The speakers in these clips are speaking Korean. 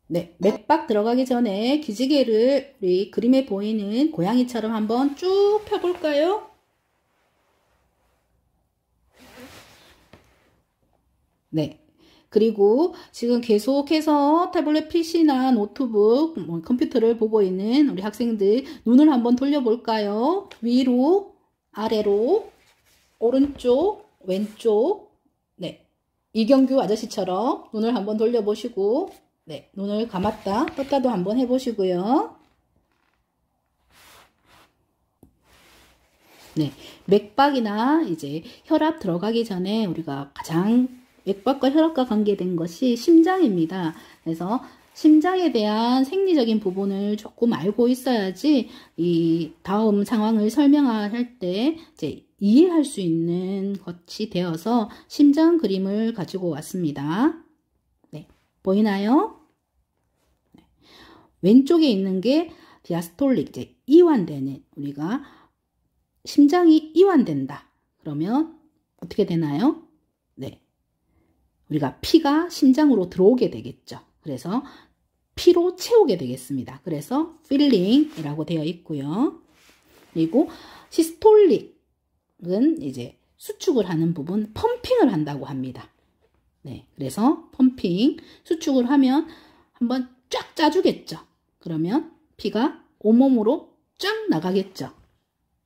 네, 맥박 들어가기 전에 기지개를 우리 그림에 보이는 고양이처럼 한번 쭉 펴볼까요? 네. 그리고 지금 계속해서 태블릿 PC나 노트북, 컴퓨터를 보고 있는 우리 학생들 눈을 한번 돌려볼까요? 위로, 아래로, 오른쪽, 왼쪽. 네. 이경규 아저씨처럼 눈을 한번 돌려보시고, 네. 눈을 감았다, 떴다도 한번 해보시고요. 네. 맥박이나 이제 혈압 들어가기 전에 우리가 가장 맥박과 혈압과 관계된 것이 심장입니다. 그래서 심장에 대한 생리적인 부분을 조금 알고 있어야지 이 다음 상황을 설명할 때 이제 이해할 수 있는 것이 되어서 심장 그림을 가지고 왔습니다. 네, 보이나요? 네. 왼쪽에 있는 게 디아스톨릭, 이제 이완되는, 우리가 심장이 이완된다. 그러면 어떻게 되나요? 네. 우리가 피가 심장으로 들어오게 되겠죠. 그래서 피로 채우게 되겠습니다. 그래서 filling이라고 되어 있고요. 그리고 시스톨릭은 이제 수축을 하는 부분, 펌핑을 한다고 합니다. 네, 그래서 펌핑, 수축을 하면 한번 쫙 짜주겠죠. 그러면 피가 온몸으로 쫙 나가겠죠.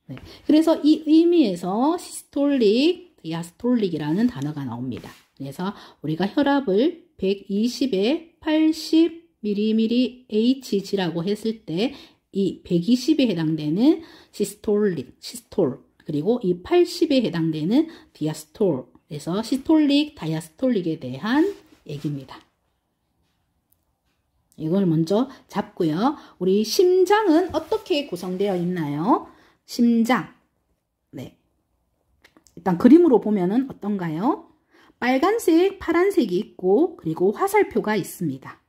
네, 그래서 이 의미에서 시스톨릭, 디아스톨릭이라는 단어가 나옵니다. 그래서 우리가 혈압을 120에 80mmHg라고 했을 때 이 120에 해당되는 시스톨릭, 시스톨, 그리고 이 80에 해당되는 디아스톨, 그래서 시스톨릭, 다이아스톨릭에 대한 얘기입니다. 이걸 먼저 잡고요. 우리 심장은 어떻게 구성되어 있나요? 심장. 네. 일단 그림으로 보면은 어떤가요? 빨간색, 파란색이 있고, 그리고 화살표가 있습니다.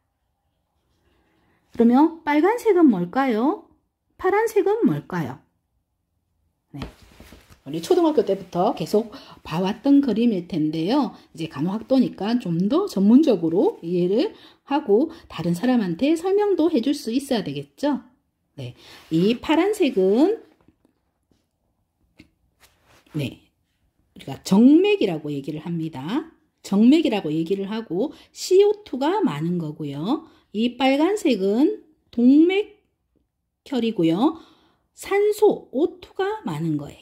그러면 빨간색은 뭘까요? 파란색은 뭘까요? 네. 우리 초등학교 때부터 계속 봐왔던 그림일 텐데요. 이제 간호학도니까 좀 더 전문적으로 이해를 하고 다른 사람한테 설명도 해줄 수 있어야 되겠죠? 네. 이 파란색은, 네. 우리가 정맥이라고 얘기를 합니다. 정맥이라고 얘기를 하고 CO2가 많은 거고요. 이 빨간색은 동맥혈이고요. 산소, O2가 많은 거예요.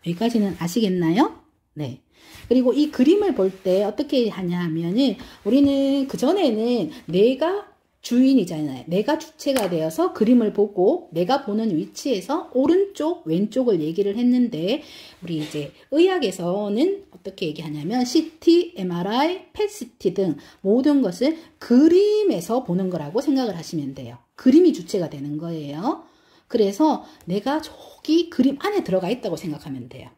여기까지는 아시겠나요? 네. 그리고 이 그림을 볼 때 어떻게 하냐 하면은 우리는 그전에는 내가 주인이잖아요. 내가 주체가 되어서 그림을 보고 내가 보는 위치에서 오른쪽, 왼쪽을 얘기를 했는데 우리 이제 의학에서는 어떻게 얘기하냐면 CT, MRI, PET-CT 등 모든 것을 그림에서 보는 거라고 생각을 하시면 돼요. 그림이 주체가 되는 거예요. 그래서 내가 저기 그림 안에 들어가 있다고 생각하면 돼요.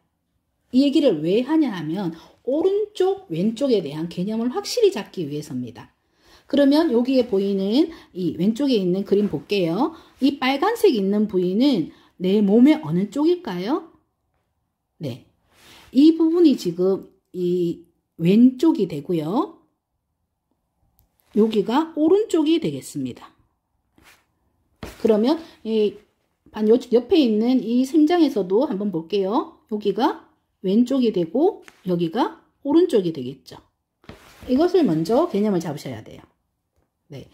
이 얘기를 왜 하냐 하면 오른쪽, 왼쪽에 대한 개념을 확실히 잡기 위해서입니다. 그러면 여기에 보이는 이 왼쪽에 있는 그림 볼게요. 이 빨간색 있는 부위는 내 몸의 어느 쪽일까요? 네. 이 부분이 지금 이 왼쪽이 되고요. 여기가 오른쪽이 되겠습니다. 그러면 이 옆에 있는 이 심장에서도 한번 볼게요. 여기가 왼쪽이 되고 여기가 오른쪽이 되겠죠. 이것을 먼저 개념을 잡으셔야 돼요. 네.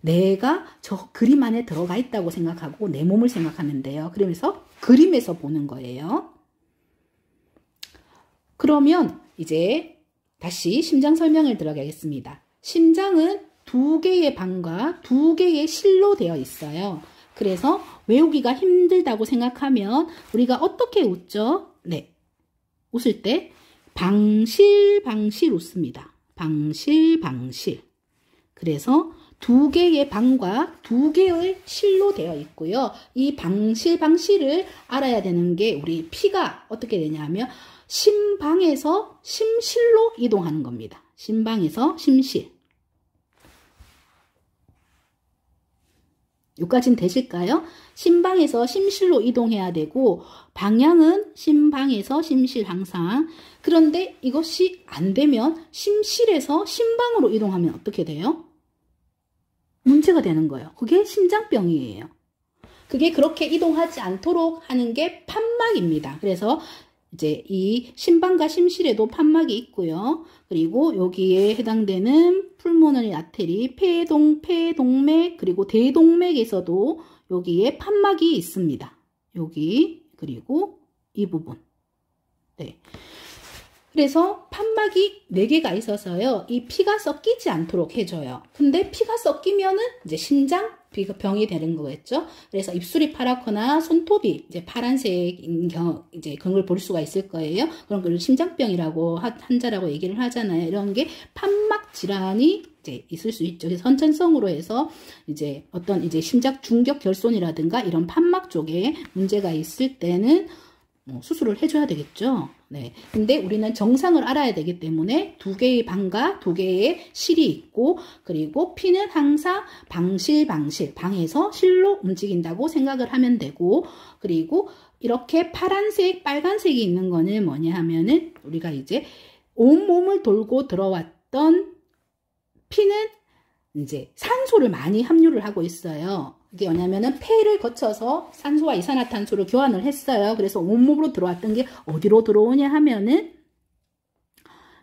내가 저 그림 안에 들어가 있다고 생각하고 내 몸을 생각하면 돼요. 그러면서 그림에서 보는 거예요. 그러면 이제 다시 심장 설명을 들어가겠습니다. 심장은 두 개의 방과 두 개의 실로 되어 있어요. 그래서 외우기가 힘들다고 생각하면 우리가 어떻게 웃죠? 네. 웃을 때 방실방실 웃습니다. 방실방실. 그래서 두 개의 방과 두 개의 실로 되어 있고요. 이 방실방실을 알아야 되는 게 우리 피가 어떻게 되냐면 심방에서 심실로 이동하는 겁니다. 심방에서 심실. 여기까지는 되실까요? 심방에서 심실로 이동해야 되고 방향은 심방에서 심실 항상. 그런데 이것이 안 되면 심실에서 심방으로 이동하면 어떻게 돼요? 문제가 되는 거예요. 그게 심장병이에요. 그게 그렇게 이동하지 않도록 하는 게 판막입니다. 그래서 이제 이 심방과 심실에도 판막이 있고요. 그리고 여기에 해당되는 풀모너리 아테리, 폐동맥, 그리고 대동맥에서도 여기에 판막이 있습니다. 여기, 그리고 이 부분. 네. 그래서 판막이 4개가 있어서요. 이 피가 섞이지 않도록 해줘요. 근데 피가 섞이면은 이제 심장병이 되는 거겠죠. 그래서 입술이 파랗거나 손톱이 이제 파란색인 이제 그런 걸 볼 수가 있을 거예요. 그런 걸 심장병이라고 한자라고 얘기를 하잖아요. 이런 게 판막 질환이 이제 있을 수 있죠. 그래서 선천성으로 해서 이제 어떤 이제 심장 중격 결손이라든가 이런 판막 쪽에 문제가 있을 때는 수술을 해줘야 되겠죠. 네. 근데 우리는 정상을 알아야 되기 때문에 2개의 방과 2개의 실이 있고, 그리고 피는 항상 방에서 실로 움직인다고 생각을 하면 되고, 그리고 이렇게 파란색, 빨간색이 있는 거는 뭐냐 하면은 우리가 이제 온몸을 돌고 들어왔던 피는 이제 산소를 많이 함유를 하고 있어요. 이게 뭐냐면은 폐를 거쳐서 산소와 이산화탄소를 교환을 했어요. 그래서 온몸으로 들어왔던 게 어디로 들어오냐 하면은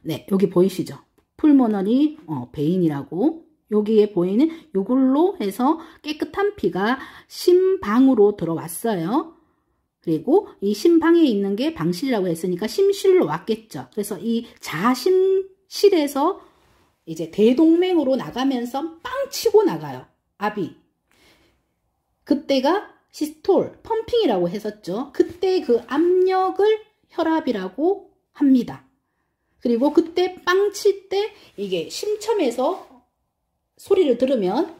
네, 여기 보이시죠? 풀모너리 베인이라고 여기에 보이는 요걸로 해서 깨끗한 피가 심방으로 들어왔어요. 그리고 이 심방에 있는 게 방실이라고 했으니까 심실로 왔겠죠. 그래서 이 자심실에서 이제 대동맥으로 나가면서 빵 치고 나가요. 압이. 그때가 시스톨, 펌핑이라고 했었죠. 그때 그 압력을 혈압이라고 합니다. 그리고 그때 빵 칠 때 이게 심첨에서 소리를 들으면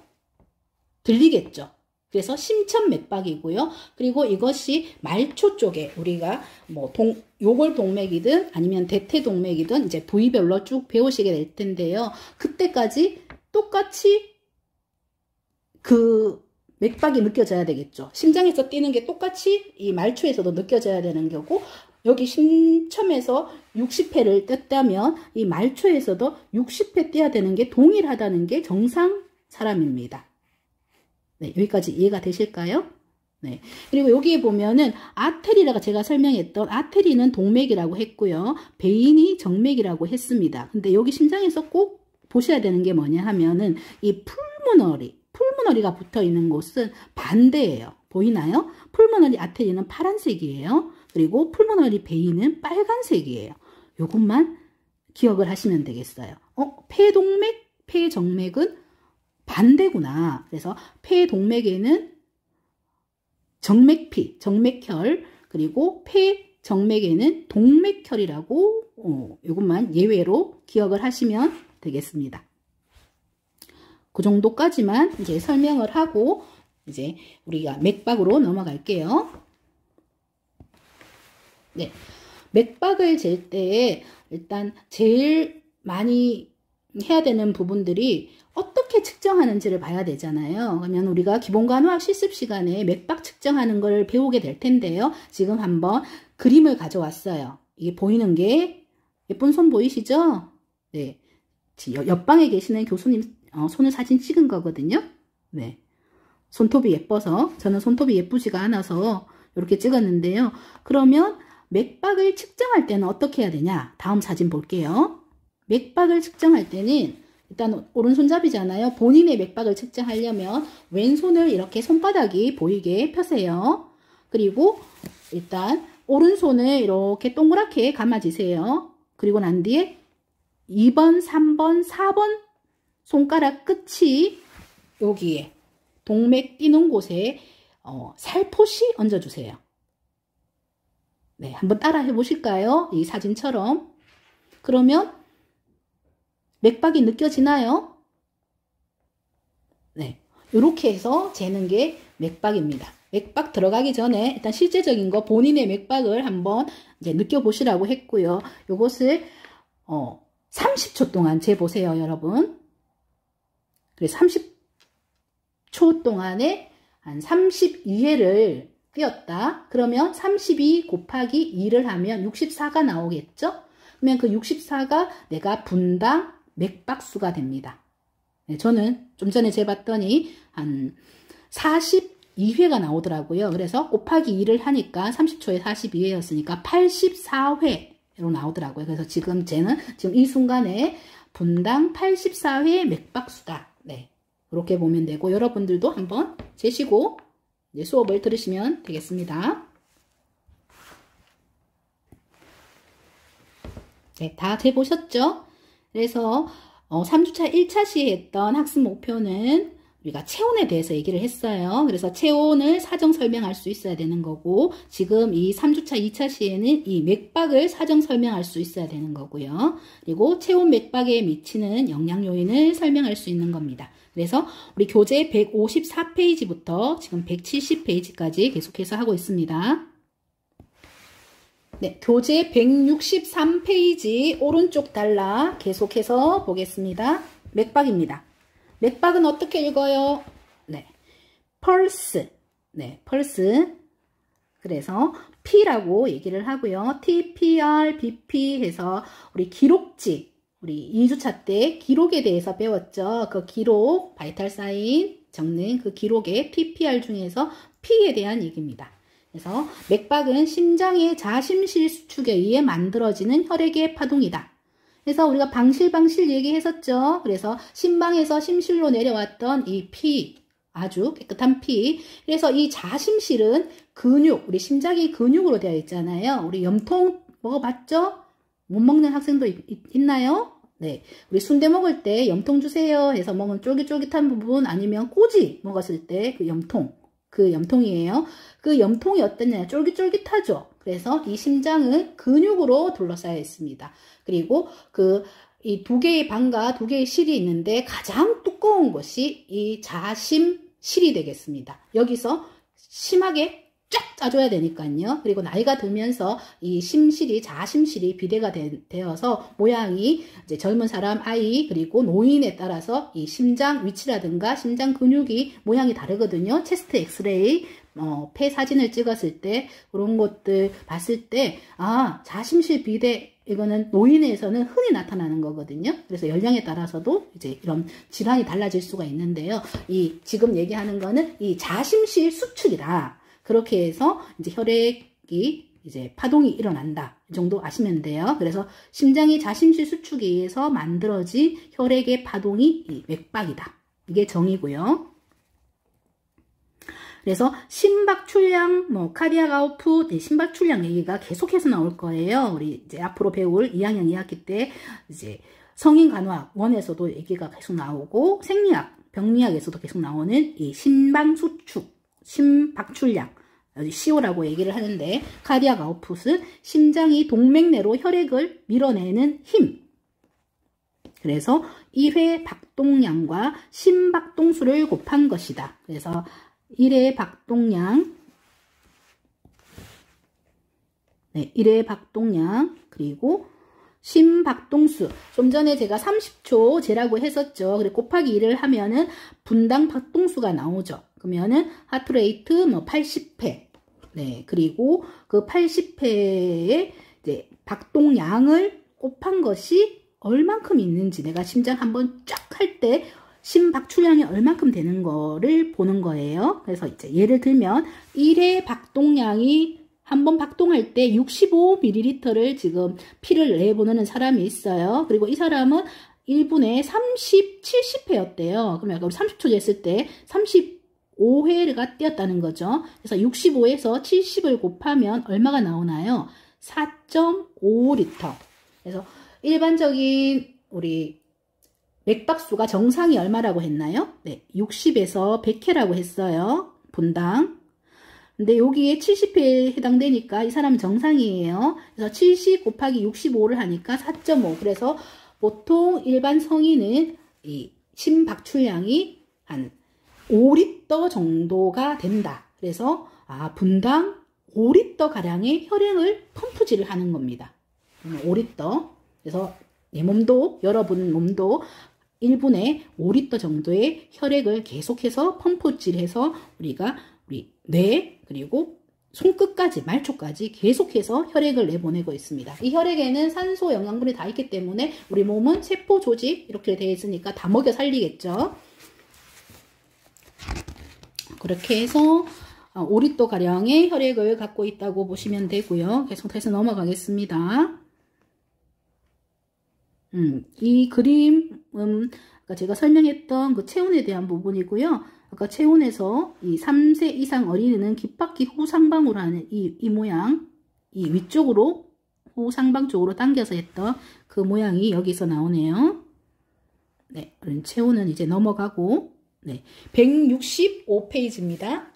들리겠죠. 그래서 심천맥박이고요. 그리고 이것이 말초 쪽에 우리가 뭐 요골 동맥이든 아니면 대퇴동맥이든 이제 부위별로 쭉 배우시게 될 텐데요. 그때까지 똑같이 그 맥박이 느껴져야 되겠죠. 심장에서 뛰는 게 똑같이 이 말초에서도 느껴져야 되는 거고, 여기 심첨에서 60회를 뗐다면 이 말초에서도 60회 떼야 되는 게 동일하다는 게 정상 사람입니다. 네, 여기까지 이해가 되실까요? 네. 그리고 여기에 보면은 아테리라고 제가 설명했던 아테리는 동맥이라고 했고요. 베인이 정맥이라고 했습니다. 근데 여기 심장에서 꼭 보셔야 되는 게 뭐냐 하면은 이 풀모너리가 붙어 있는 곳은 반대예요. 보이나요? 풀모너리 아테리는 파란색이에요. 그리고 풀모너리 베인은 빨간색이에요. 요것만 기억을 하시면 되겠어요. 폐정맥은 반대구나. 그래서 폐동맥에는 정맥피, 정맥혈, 그리고 폐정맥에는 동맥혈이라고 이것만 예외로 기억을 하시면 되겠습니다. 그 정도까지만 이제 설명을 하고 이제 우리가 맥박으로 넘어갈게요. 네, 맥박을 잴 때 일단 제일 많이 해야 되는 부분들이 어떻게 측정하는지를 봐야 되잖아요. 그러면 우리가 기본간호학 실습 시간에 맥박 측정하는 걸 배우게 될 텐데요. 지금 한번 그림을 가져왔어요. 이게 보이는 게 예쁜 손 보이시죠? 네, 옆방에 계시는 교수님 손을 사진 찍은 거거든요. 네, 손톱이 예뻐서 저는 손톱이 예쁘지가 않아서 이렇게 찍었는데요. 그러면 맥박을 측정할 때는 어떻게 해야 되냐? 다음 사진 볼게요. 맥박을 측정할 때는 일단 오른손잡이잖아요. 본인의 맥박을 측정하려면 왼손을 이렇게 손바닥이 보이게 펴세요. 그리고 일단 오른손을 이렇게 동그랗게 감아주세요. 그리고 난 뒤에 2번, 3번, 4번 손가락 끝이 여기에 동맥 뛰는 곳에 살포시 얹어주세요. 네, 한번 따라 해보실까요? 이 사진처럼. 그러면 맥박이 느껴지나요? 네, 이렇게 해서 재는 게 맥박입니다. 맥박 들어가기 전에 일단 실제적인 거 본인의 맥박을 한번 이제 느껴보시라고 했고요. 요것을 30초 동안 재보세요, 여러분. 그래서 30초 동안에 한 32회를 뛰었다. 그러면 32 곱하기 2를 하면 64가 나오겠죠? 그러면 그 64가 내가 분당 맥박수가 됩니다. 네, 저는 좀 전에 재봤더니 한 42회가 나오더라고요. 그래서 곱하기 2를 하니까 30초에 42회였으니까 84회로 나오더라고요. 그래서 지금 지금 이 순간에 분당 84회 맥박수다. 네, 그렇게 보면 되고 여러분들도 한번 재시고 수업을 들으시면 되겠습니다. 네, 다 재보셨죠? 그래서 3주차 1차 시에 했던 학습 목표는 우리가 체온에 대해서 얘기를 했어요. 그래서 체온을 사정 설명할 수 있어야 되는 거고 지금 이 3주차 2차 시에는 이 맥박을 사정 설명할 수 있어야 되는 거고요. 그리고 체온 맥박에 미치는 영향 요인을 설명할 수 있는 겁니다. 그래서 우리 교재 154페이지부터 지금 170페이지까지 계속해서 하고 있습니다. 네, 교재 163페이지 오른쪽 달라 계속해서 보겠습니다. 맥박입니다. 맥박은 어떻게 읽어요? 네, 펄스. 네, 펄스. 그래서 P라고 얘기를 하고요. TPR, BP 해서 우리 기록지, 우리 2주차 때 기록에 대해서 배웠죠. 그 기록, 바이탈 사인 적는 그 기록의 TPR 중에서 P에 대한 얘기입니다. 그래서 맥박은 심장의 자심실 수축에 의해 만들어지는 혈액의 파동이다. 그래서 우리가 방실 얘기했었죠. 그래서 심방에서 심실로 내려왔던 이 피, 아주 깨끗한 피. 그래서 이 자심실은 근육, 우리 심장이 근육으로 되어 있잖아요. 우리 염통 먹어봤죠? 못 먹는 학생도 있나요? 네, 우리 순대 먹을 때 염통 주세요 해서 먹은 쫄깃쫄깃한 부분 아니면 꼬지 먹었을 때 그 염통. 그 염통이에요. 그 염통이 어떠냐? 쫄깃쫄깃하죠. 그래서 이 심장은 근육으로 둘러싸여 있습니다. 그리고 이 두 개의 방과 두 개의 실이 있는데 가장 두꺼운 것이 이 자심실이 되겠습니다. 여기서 심하게 쫙 짜줘야 되니까요. 그리고 나이가 들면서 이 자심실이 비대가 되어서 모양이 이제 젊은 사람, 아이, 그리고 노인에 따라서 이 심장 위치라든가 심장 근육이 모양이 다르거든요. 체스트 엑스레이, 폐 사진을 찍었을 때 그런 것들 봤을 때 자심실 비대 이거는 노인에서는 흔히 나타나는 거거든요. 그래서 연령에 따라서도 이제 이런 질환이 달라질 수가 있는데요. 지금 얘기하는 거는 이 자심실 수축이다. 그렇게 해서 이제 혈액이 이제 파동이 일어난다. 이 정도 아시면 돼요. 그래서 심장이 자심실 수축에 의해서 만들어진 혈액의 파동이 이 맥박이다. 이게 정의고요. 그래서 심박출량, 카디악 아웃풋, 심박출량 얘기가 계속해서 나올 거예요. 우리 이제 앞으로 배울 2학년 2학기 때 이제 성인 간호학 1에서도 얘기가 계속 나오고 생리학, 병리학에서도 계속 나오는 이 심방수축, 심박출량, CO라고 얘기를 하는데 카디악 아웃풋은 심장이 동맥내로 혈액을 밀어내는 힘. 그래서 1회 박동량과 심박동수를 곱한 것이다. 그래서 1회 박동량, 1회 박동량, 그리고 심박동수. 좀 전에 제가 30초 재라고 했었죠. 그리고 곱하기 2를 하면은 분당 박동수가 나오죠. 그러면은 하트레이트 80회. 네, 그리고 그 80회의 이제 박동량을 곱한 것이 얼만큼 있는지 내가 심장 한번 쫙 할 때 심박출량이 얼만큼 되는 거를 보는 거예요. 그래서 이제 예를 들면 1회 박동량이 한번 박동할 때 65ml를 지금 피를 내보내는 사람이 있어요. 그리고 이 사람은 1분에 70회였대요. 그러면 30초 쟀을 때 35회가 뛰었다는 거죠. 그래서 65에서 70을 곱하면 얼마가 나오나요? 4.5L. 그래서 일반적인 우리 맥박수가 정상이 얼마라고 했나요? 네, 60에서 100회라고 했어요. 분당. 근데 여기에 70회에 해당되니까 이 사람은 정상이에요. 그래서 70 곱하기 65를 하니까 4.5. 그래서 보통 일반 성인은 이 심박출량이 한 5리터 정도가 된다. 그래서 분당 5리터 가량의 혈액을 펌프질을 하는 겁니다. 5리터. 그래서 내 몸도, 여러분 몸도 1분에 5리터 정도의 혈액을 계속해서 펌프질해서 우리가 우리 뇌 그리고 손끝까지 말초까지 계속해서 혈액을 내보내고 있습니다. 이 혈액에는 산소, 영양분이 다 있기 때문에 우리 몸은 세포 조직 이렇게 되어 있으니까 다 먹여 살리겠죠. 그렇게 해서 5리터 가량의 혈액을 갖고 있다고 보시면 되고요. 계속해서 넘어가겠습니다. 이 그림은 아까 제가 설명했던 그 체온에 대한 부분이고요. 아까 체온에서 이 3세 이상 어린이는 귓바퀴 후상방으로 하는 이 모양, 이 위쪽으로 후상방 쪽으로 당겨서 했던 그 모양이 여기서 나오네요. 네, 체온은 이제 넘어가고, 네, 165페이지입니다.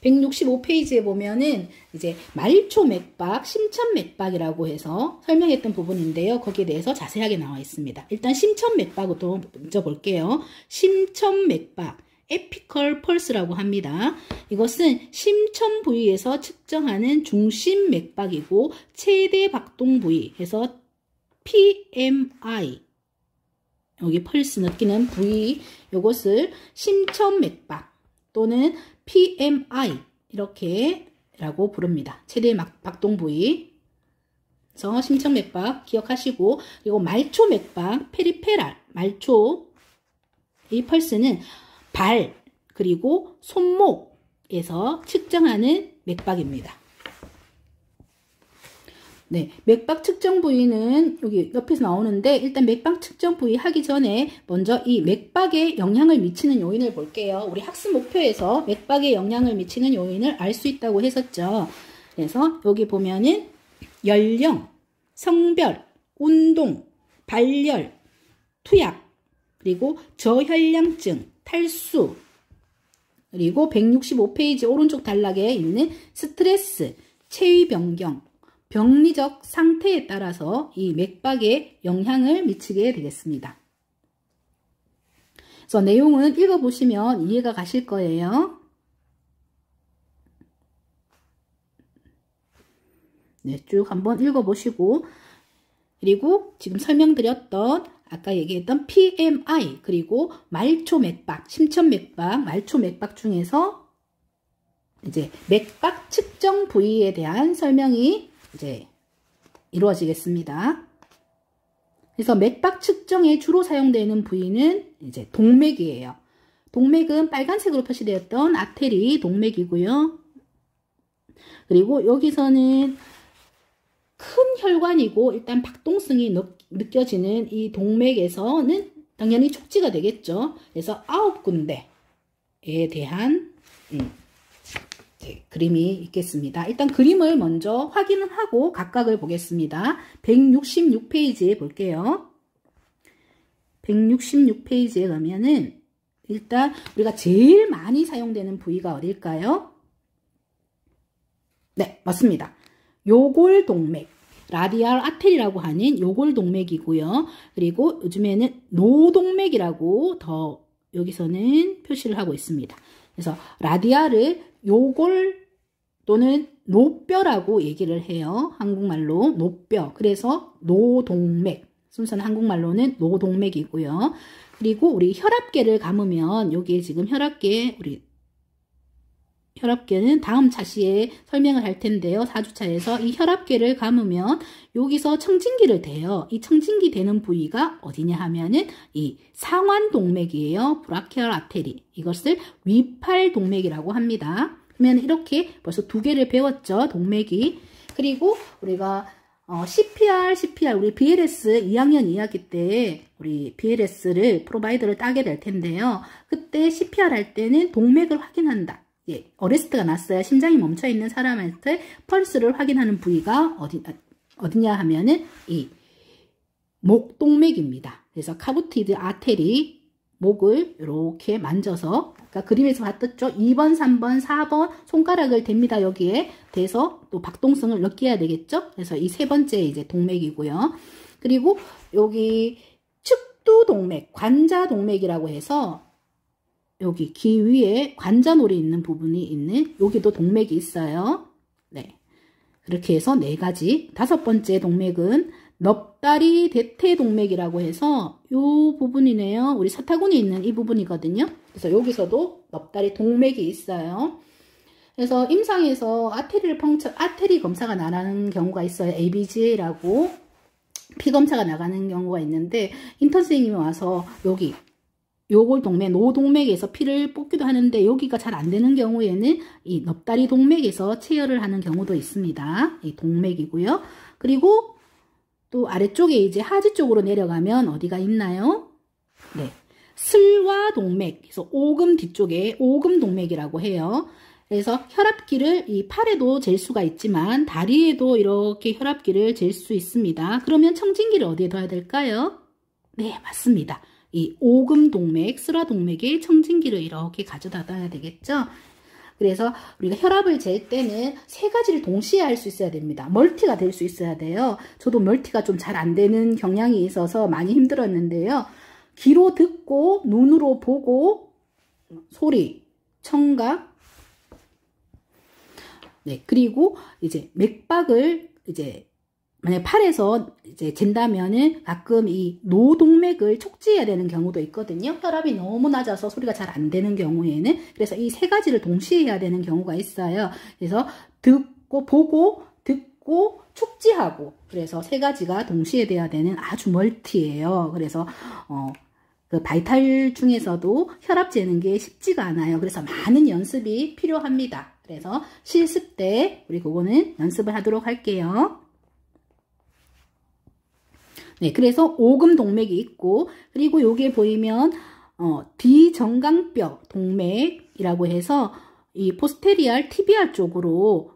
165페이지에 보면은 이제 말초 맥박, 심천 맥박이라고 해서 설명했던 부분인데요. 거기에 대해서 자세하게 나와 있습니다. 일단 심천 맥박부터 먼저 볼게요. 심천 맥박, 에피컬 펄스라고 합니다. 이것은 심천 부위에서 측정하는 중심 맥박이고 최대 박동 부위에서 PMI, 여기 펄스 느끼는 부위, 이것을 심천 맥박 또는 PMI 이렇게 라고 부릅니다. 최대 박동 부위. 그래서 심천 맥박 기억하시고, 그리고 말초 맥박, 페리페랄 말초, 이 펄스는 발 그리고 손목에서 측정하는 맥박입니다. 네, 맥박 측정 부위는 여기 옆에서 나오는데, 일단 맥박 측정 부위 하기 전에 먼저 이 맥박에 영향을 미치는 요인을 볼게요. 우리 학습 목표에서 맥박에 영향을 미치는 요인을 알 수 있다고 했었죠. 그래서 여기 보면은 연령, 성별, 운동, 발열, 투약, 그리고 저혈량증, 탈수, 그리고 165페이지 오른쪽 단락에 있는 스트레스, 체위 변경, 병리적 상태에 따라서 이 맥박에 영향을 미치게 되겠습니다. 그래서 내용은 읽어보시면 이해가 가실 거예요. 네, 쭉 한번 읽어보시고, 그리고 지금 설명드렸던 아까 얘기했던 PMI 그리고 말초 맥박, 심천 맥박, 말초 맥박 중에서 이제 맥박 측정 부위에 대한 설명이 이제 이루어지겠습니다. 그래서 맥박 측정에 주로 사용되는 부위는 이제 동맥이에요. 동맥은 빨간색으로 표시되었던 아테리 동맥이고요. 그리고 여기서는 큰 혈관이고 일단 박동성이 느껴지는 이 동맥에서는 당연히 촉지가 되겠죠. 그래서 9군데에 대한 그림이 있겠습니다. 일단 그림을 먼저 확인을 하고 각각을 보겠습니다. 166페이지에 볼게요. 166페이지에 가면은 일단 우리가 제일 많이 사용되는 부위가 어딜까요? 네, 맞습니다. 요골동맥, 라디알 아테리라고 하는 요골동맥이고요. 그리고 요즘에는 노동맥이라고 더 여기서는 표시를 하고 있습니다. 그래서 라디알을 요골 또는 노뼈라고 얘기를 해요. 한국말로 노뼈. 그래서 노동맥. 순서는 한국말로는 노동맥이고요. 그리고 우리 혈압계를 감으면 여기에 지금 혈압계는 다음 차시에 설명을 할 텐데요. 4주차에서 이 혈압계를 감으면 여기서 청진기를 대요. 이 청진기 되는 부위가 어디냐 하면은 이 상완동맥이에요. 브라키얼 아테리. 이것을 위팔동맥이라고 합니다. 그러면 이렇게 벌써 두 개를 배웠죠. 동맥이. 그리고 우리가 CPR 우리 BLS 2학년 2학기 때 우리 BLS를 프로바이더를 따게 될 텐데요. 그때 CPR 할 때는 동맥을 확인한다. 예, 어레스트가 났어요. 심장이 멈춰 있는 사람한테 펄스를 확인하는 부위가 어디냐 하면은 이 목동맥입니다. 그래서 카로티드 아테리 목을 이렇게 만져서 아까 그림에서 봤었죠. 2번, 3번, 4번 손가락을 댑니다. 여기에 대서 또 박동성을 느껴야 되겠죠. 그래서 이 세 번째 이제 동맥이고요. 그리고 여기 측두동맥, 관자동맥이라고 해서 여기 귀 위에 관자놀이 있는 부분이 있는 여기도 동맥이 있어요. 네. 그렇게 해서 네 가지. 다섯 번째 동맥은 넙다리 대퇴동맥이라고 해서 요 부분이네요. 우리 사타구니 있는 이 부분이거든요. 그래서 여기서도 넙다리 동맥이 있어요. 그래서 임상에서 아테리 검사가 나가는 경우가 있어요. ABGA라고 피 검사가 나가는 경우가 있는데 인턴 선생님이 와서 여기 요골 동맥, 노동맥에서 피를 뽑기도 하는데 여기가 잘 안 되는 경우에는 이 넙다리 동맥에서 체열을 하는 경우도 있습니다. 이 동맥이고요. 그리고 또 아래쪽에 이제 하지 쪽으로 내려가면 어디가 있나요? 네. 슬와 동맥, 그래서 오금 뒤쪽에 오금 동맥이라고 해요. 그래서 혈압기를 이 팔에도 잴 수가 있지만 다리에도 이렇게 혈압기를 잴 수 있습니다. 그러면 청진기를 어디에 둬야 될까요? 네, 맞습니다. 이 오금 동맥, 슬화 동맥에 청진기를 이렇게 가져다 둬야 되겠죠? 그래서 우리가 혈압을 잴 때는 세 가지를 동시에 할 수 있어야 됩니다. 멀티가 될 수 있어야 돼요. 저도 멀티가 좀 잘 안 되는 경향이 있어서 많이 힘들었는데요. 귀로 듣고 눈으로 보고 소리, 청각, 네, 그리고 이제 맥박을 이제 만약 팔에서 이제 잰다면은 가끔 이 노동맥을 촉지해야 되는 경우도 있거든요. 혈압이 너무 낮아서 소리가 잘 안 되는 경우에는. 그래서 이 세 가지를 동시에 해야 되는 경우가 있어요. 그래서 듣고 보고 듣고 촉지하고, 그래서 세 가지가 동시에 돼야 되는 아주 멀티예요. 그래서 그 바이탈 중에서도 혈압 재는 게 쉽지가 않아요. 그래서 많은 연습이 필요합니다. 그래서 실습 때 우리 그거는 연습을 하도록 할게요. 네, 그래서 오금 동맥이 있고, 그리고 여기에 보이면 뒤정강뼈 동맥이라고 해서 이 포스테리알 티비알 쪽으로,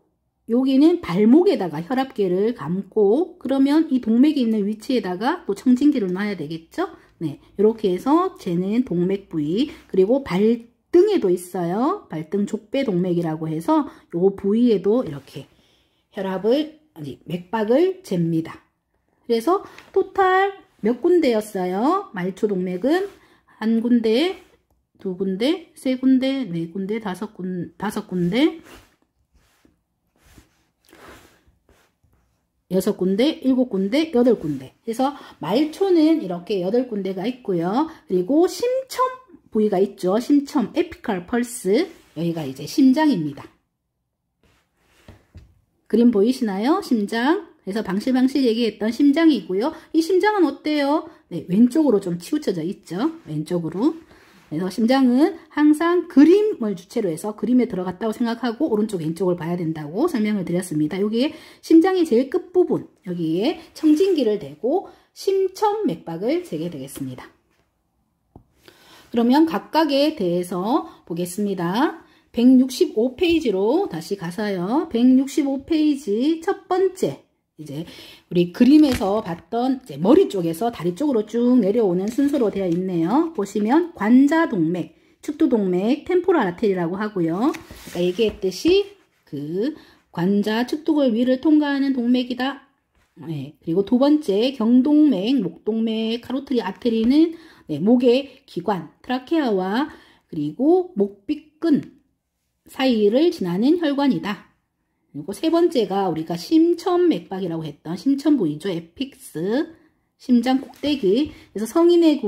여기는 발목에다가 혈압계를 감고, 그러면 이 동맥이 있는 위치에다가 또 청진기를 놔야 되겠죠? 네, 이렇게 해서 재는 동맥 부위. 그리고 발등에도 있어요. 발등 족배 동맥이라고 해서 요 부위에도 이렇게 맥박을 잽니다. 그래서 토탈 몇 군데였어요? 말초 동맥은 한 군데, 두 군데, 세 군데, 네 군데, 다섯 군데, 여섯 군데, 일곱 군데, 여덟 군데. 그래서 말초는 이렇게 8군데가 있고요. 그리고 심첨 부위가 있죠. 심첨, 에피칼 펄스. 여기가 이제 심장입니다. 그림 보이시나요? 심장. 그래서 방실방실 얘기했던 심장이고요. 이 심장은 어때요? 네, 왼쪽으로 좀 치우쳐져 있죠. 왼쪽으로. 그래서 심장은 항상 그림을 주체로 해서 그림에 들어갔다고 생각하고 오른쪽 왼쪽을 봐야 된다고 설명을 드렸습니다. 여기에 심장의 제일 끝부분, 여기에 청진기를 대고 심첨 맥박을 재게 되겠습니다. 그러면 각각에 대해서 보겠습니다. 165페이지로 다시 가서요. 165페이지 첫 번째, 이제 우리 그림에서 봤던 이제 머리 쪽에서 다리 쪽으로 쭉 내려오는 순서로 되어 있네요. 보시면 관자동맥, 측두동맥, 템포럴 아테리라고 하고요. 아까 얘기했듯이 그 관자, 측두골 위를 통과하는 동맥이다. 네, 그리고 두 번째 경동맥, 목동맥, 카로티드 아테리는 네, 목의 기관, 트라케아와 그리고 목비끈 사이를 지나는 혈관이다. 그리고 세 번째가 우리가 심첨 맥박이라고 했던 심첨 부위죠. 에픽스, 심장 꼭대기. 그래서 성인의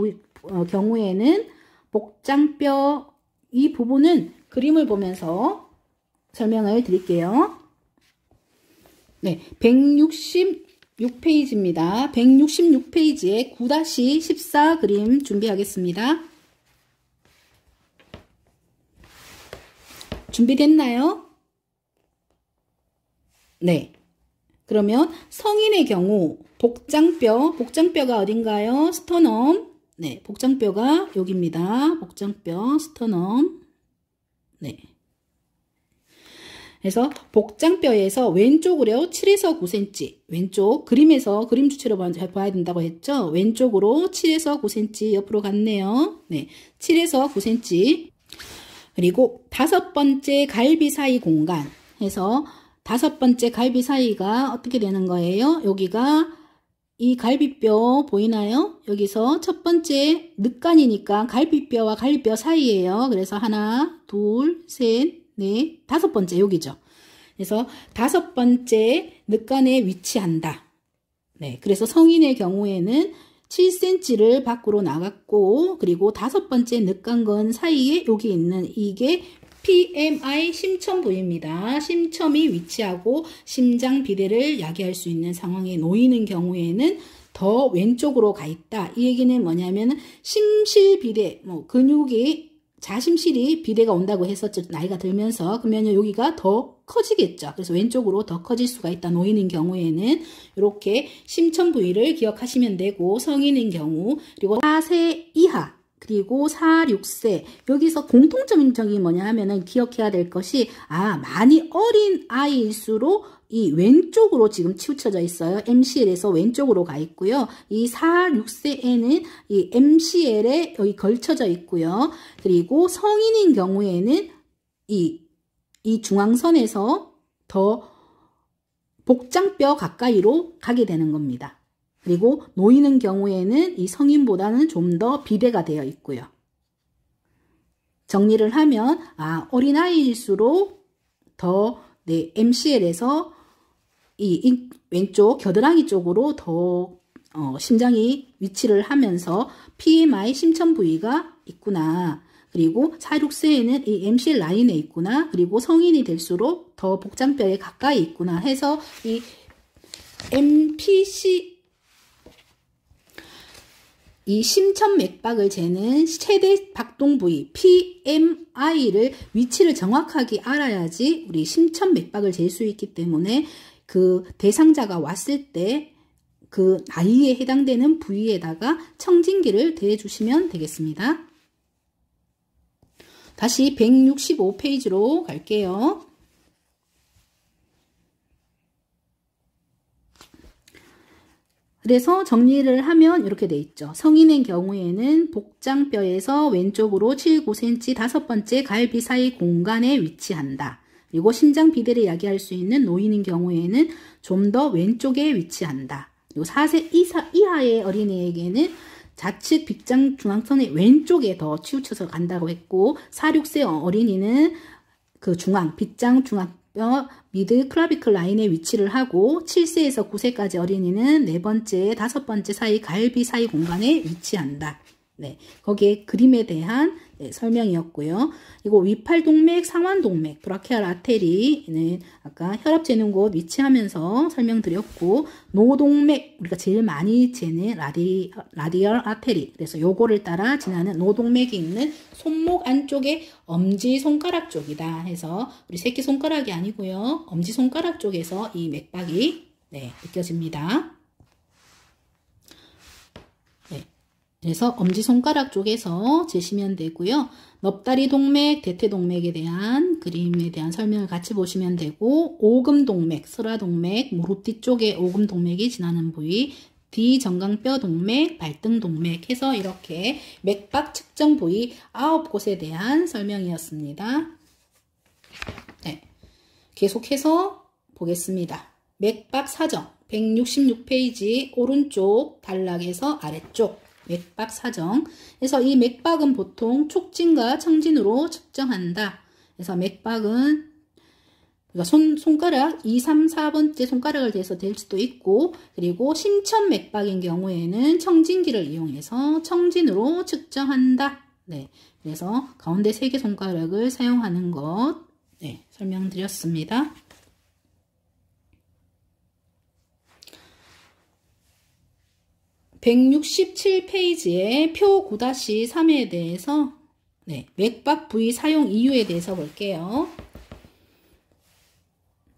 경우에는 복장뼈, 이 부분은 그림을 보면서 설명을 드릴게요. 네, 166페이지입니다. 166페이지에 9-14 그림 준비하겠습니다. 준비됐나요? 네. 그러면 성인의 경우 복장뼈가 어딘가요? 스터넘. 네, 복장뼈가 여기입니다. 복장뼈, 스터넘. 네. 그래서 복장뼈에서 왼쪽으로 7에서 9cm, 왼쪽 그림에서 그림 주체로 봐야 된다고 했죠. 왼쪽으로 7에서 9cm 옆으로 갔네요. 네, 7에서 9cm. 그리고 다섯 번째 갈비 사이 공간 해서 다섯 번째 갈비 사이가 어떻게 되는 거예요? 여기가 이 갈비뼈 보이나요? 여기서 첫 번째 늑간이니까 갈비뼈와 갈비뼈 사이예요. 그래서 하나, 둘, 셋, 넷, 다섯 번째 여기죠. 그래서 다섯 번째 늑간에 위치한다. 네, 그래서 성인의 경우에는 7cm를 밖으로 나갔고, 그리고 5번째 늑간근 사이에 여기 있는 이게 PMI 심첨 부위입니다. 심첨이 위치하고 심장 비대를 야기할 수 있는 상황에 놓이는 경우에는 더 왼쪽으로 가 있다. 이 얘기는 뭐냐면 심실 비대, 근육이 자심실이 비대가 온다고 했었죠. 나이가 들면서. 그러면 여기가 더 커지겠죠. 그래서 왼쪽으로 더 커질 수가 있다. 놓이는 경우에는 이렇게 심천 부위를 기억하시면 되고, 성인인 경우, 그리고 4세 이하, 그리고 4, 6세 여기서 공통점인 점이 뭐냐 하면은 기억해야 될 것이, 많이 어린 아이일수록 이 왼쪽으로 지금 치우쳐져 있어요. MCL에서 왼쪽으로 가 있고요. 이 4, 6세에는 이 MCL에 여기 걸쳐져 있고요. 그리고 성인인 경우에는 이 중앙선에서 더 복장뼈 가까이로 가게 되는 겁니다. 그리고 놓이는 경우에는 이 성인보다는 좀 더 비대가 되어 있고요. 정리를 하면 어린아이일수록 더 MCL에서 이 왼쪽 겨드랑이 쪽으로 더 심장이 위치를 하면서 PMI 심천 부위가 있구나. 그리고 4, 6세에는 이 MCL 라인에 있구나. 그리고 성인이 될수록 더 복장뼈에 가까이 있구나 해서 이 MPC, 이 심천 맥박을 재는 최대 박동 부위 PMI를 위치를 정확하게 알아야지 우리 심천 맥박을 잴 수 있기 때문에 그 대상자가 왔을 때 그 나이에 해당되는 부위에다가 청진기를 대주시면 되겠습니다. 다시 165페이지로 갈게요. 그래서 정리를 하면 이렇게 돼 있죠. 성인의 경우에는 복장뼈에서 왼쪽으로 7, 9cm 5번째 갈비 사이 공간에 위치한다. 그리고 심장 비대를 야기할 수 있는 노인인 경우에는 좀 더 왼쪽에 위치한다. 그리고 4세 이하의 어린이에게는 좌측 빗장 중앙선의 왼쪽에 더 치우쳐서 간다고 했고, 4, 6세 어린이는 그 빗장 중앙뼈 미드 클라비클 라인에 위치를 하고, 7세에서 9세까지 어린이는 4번째, 5번째 사이 갈비 사이 공간에 위치한다. 네, 거기에 그림에 대한 설명이었고요. 그리고 위팔동맥, 상완동맥, 브라키알 아테리는 아까 혈압 재는 곳 위치하면서 설명드렸고, 노동맥, 우리가 제일 많이 재는 라디얼 아테리, 그래서 요거를 따라 지나는 노동맥이 있는 손목 안쪽에 엄지손가락 쪽이다 해서 우리 새끼손가락이 아니고요. 엄지손가락 쪽에서 이 맥박이 느껴집니다. 그래서 엄지손가락 쪽에서 재시면 되고요. 넙다리 동맥, 대퇴동맥에 대한 그림에 대한 설명을 같이 보시면 되고, 오금동맥, 슬화동맥, 무릎 뒤쪽에 오금동맥이 지나는 부위, 뒤정강뼈 동맥, 발등동맥 해서 이렇게 맥박 측정 부위 9곳에 대한 설명이었습니다. 네, 계속해서 보겠습니다. 맥박 사정 166페이지 오른쪽 단락에서 아래쪽 맥박 사정. 그래서 이 맥박은 보통 촉진과 청진으로 측정한다. 그래서 맥박은 손가락 2, 3, 4번째 손가락을 대서 될 수도 있고, 그리고 심천 맥박인 경우에는 청진기를 이용해서 청진으로 측정한다. 네, 그래서 가운데 3개 손가락을 사용하는 것 설명드렸습니다. 167페이지에 표 9-3에 대해서 맥박 부위 사용 이유에 대해서 볼게요.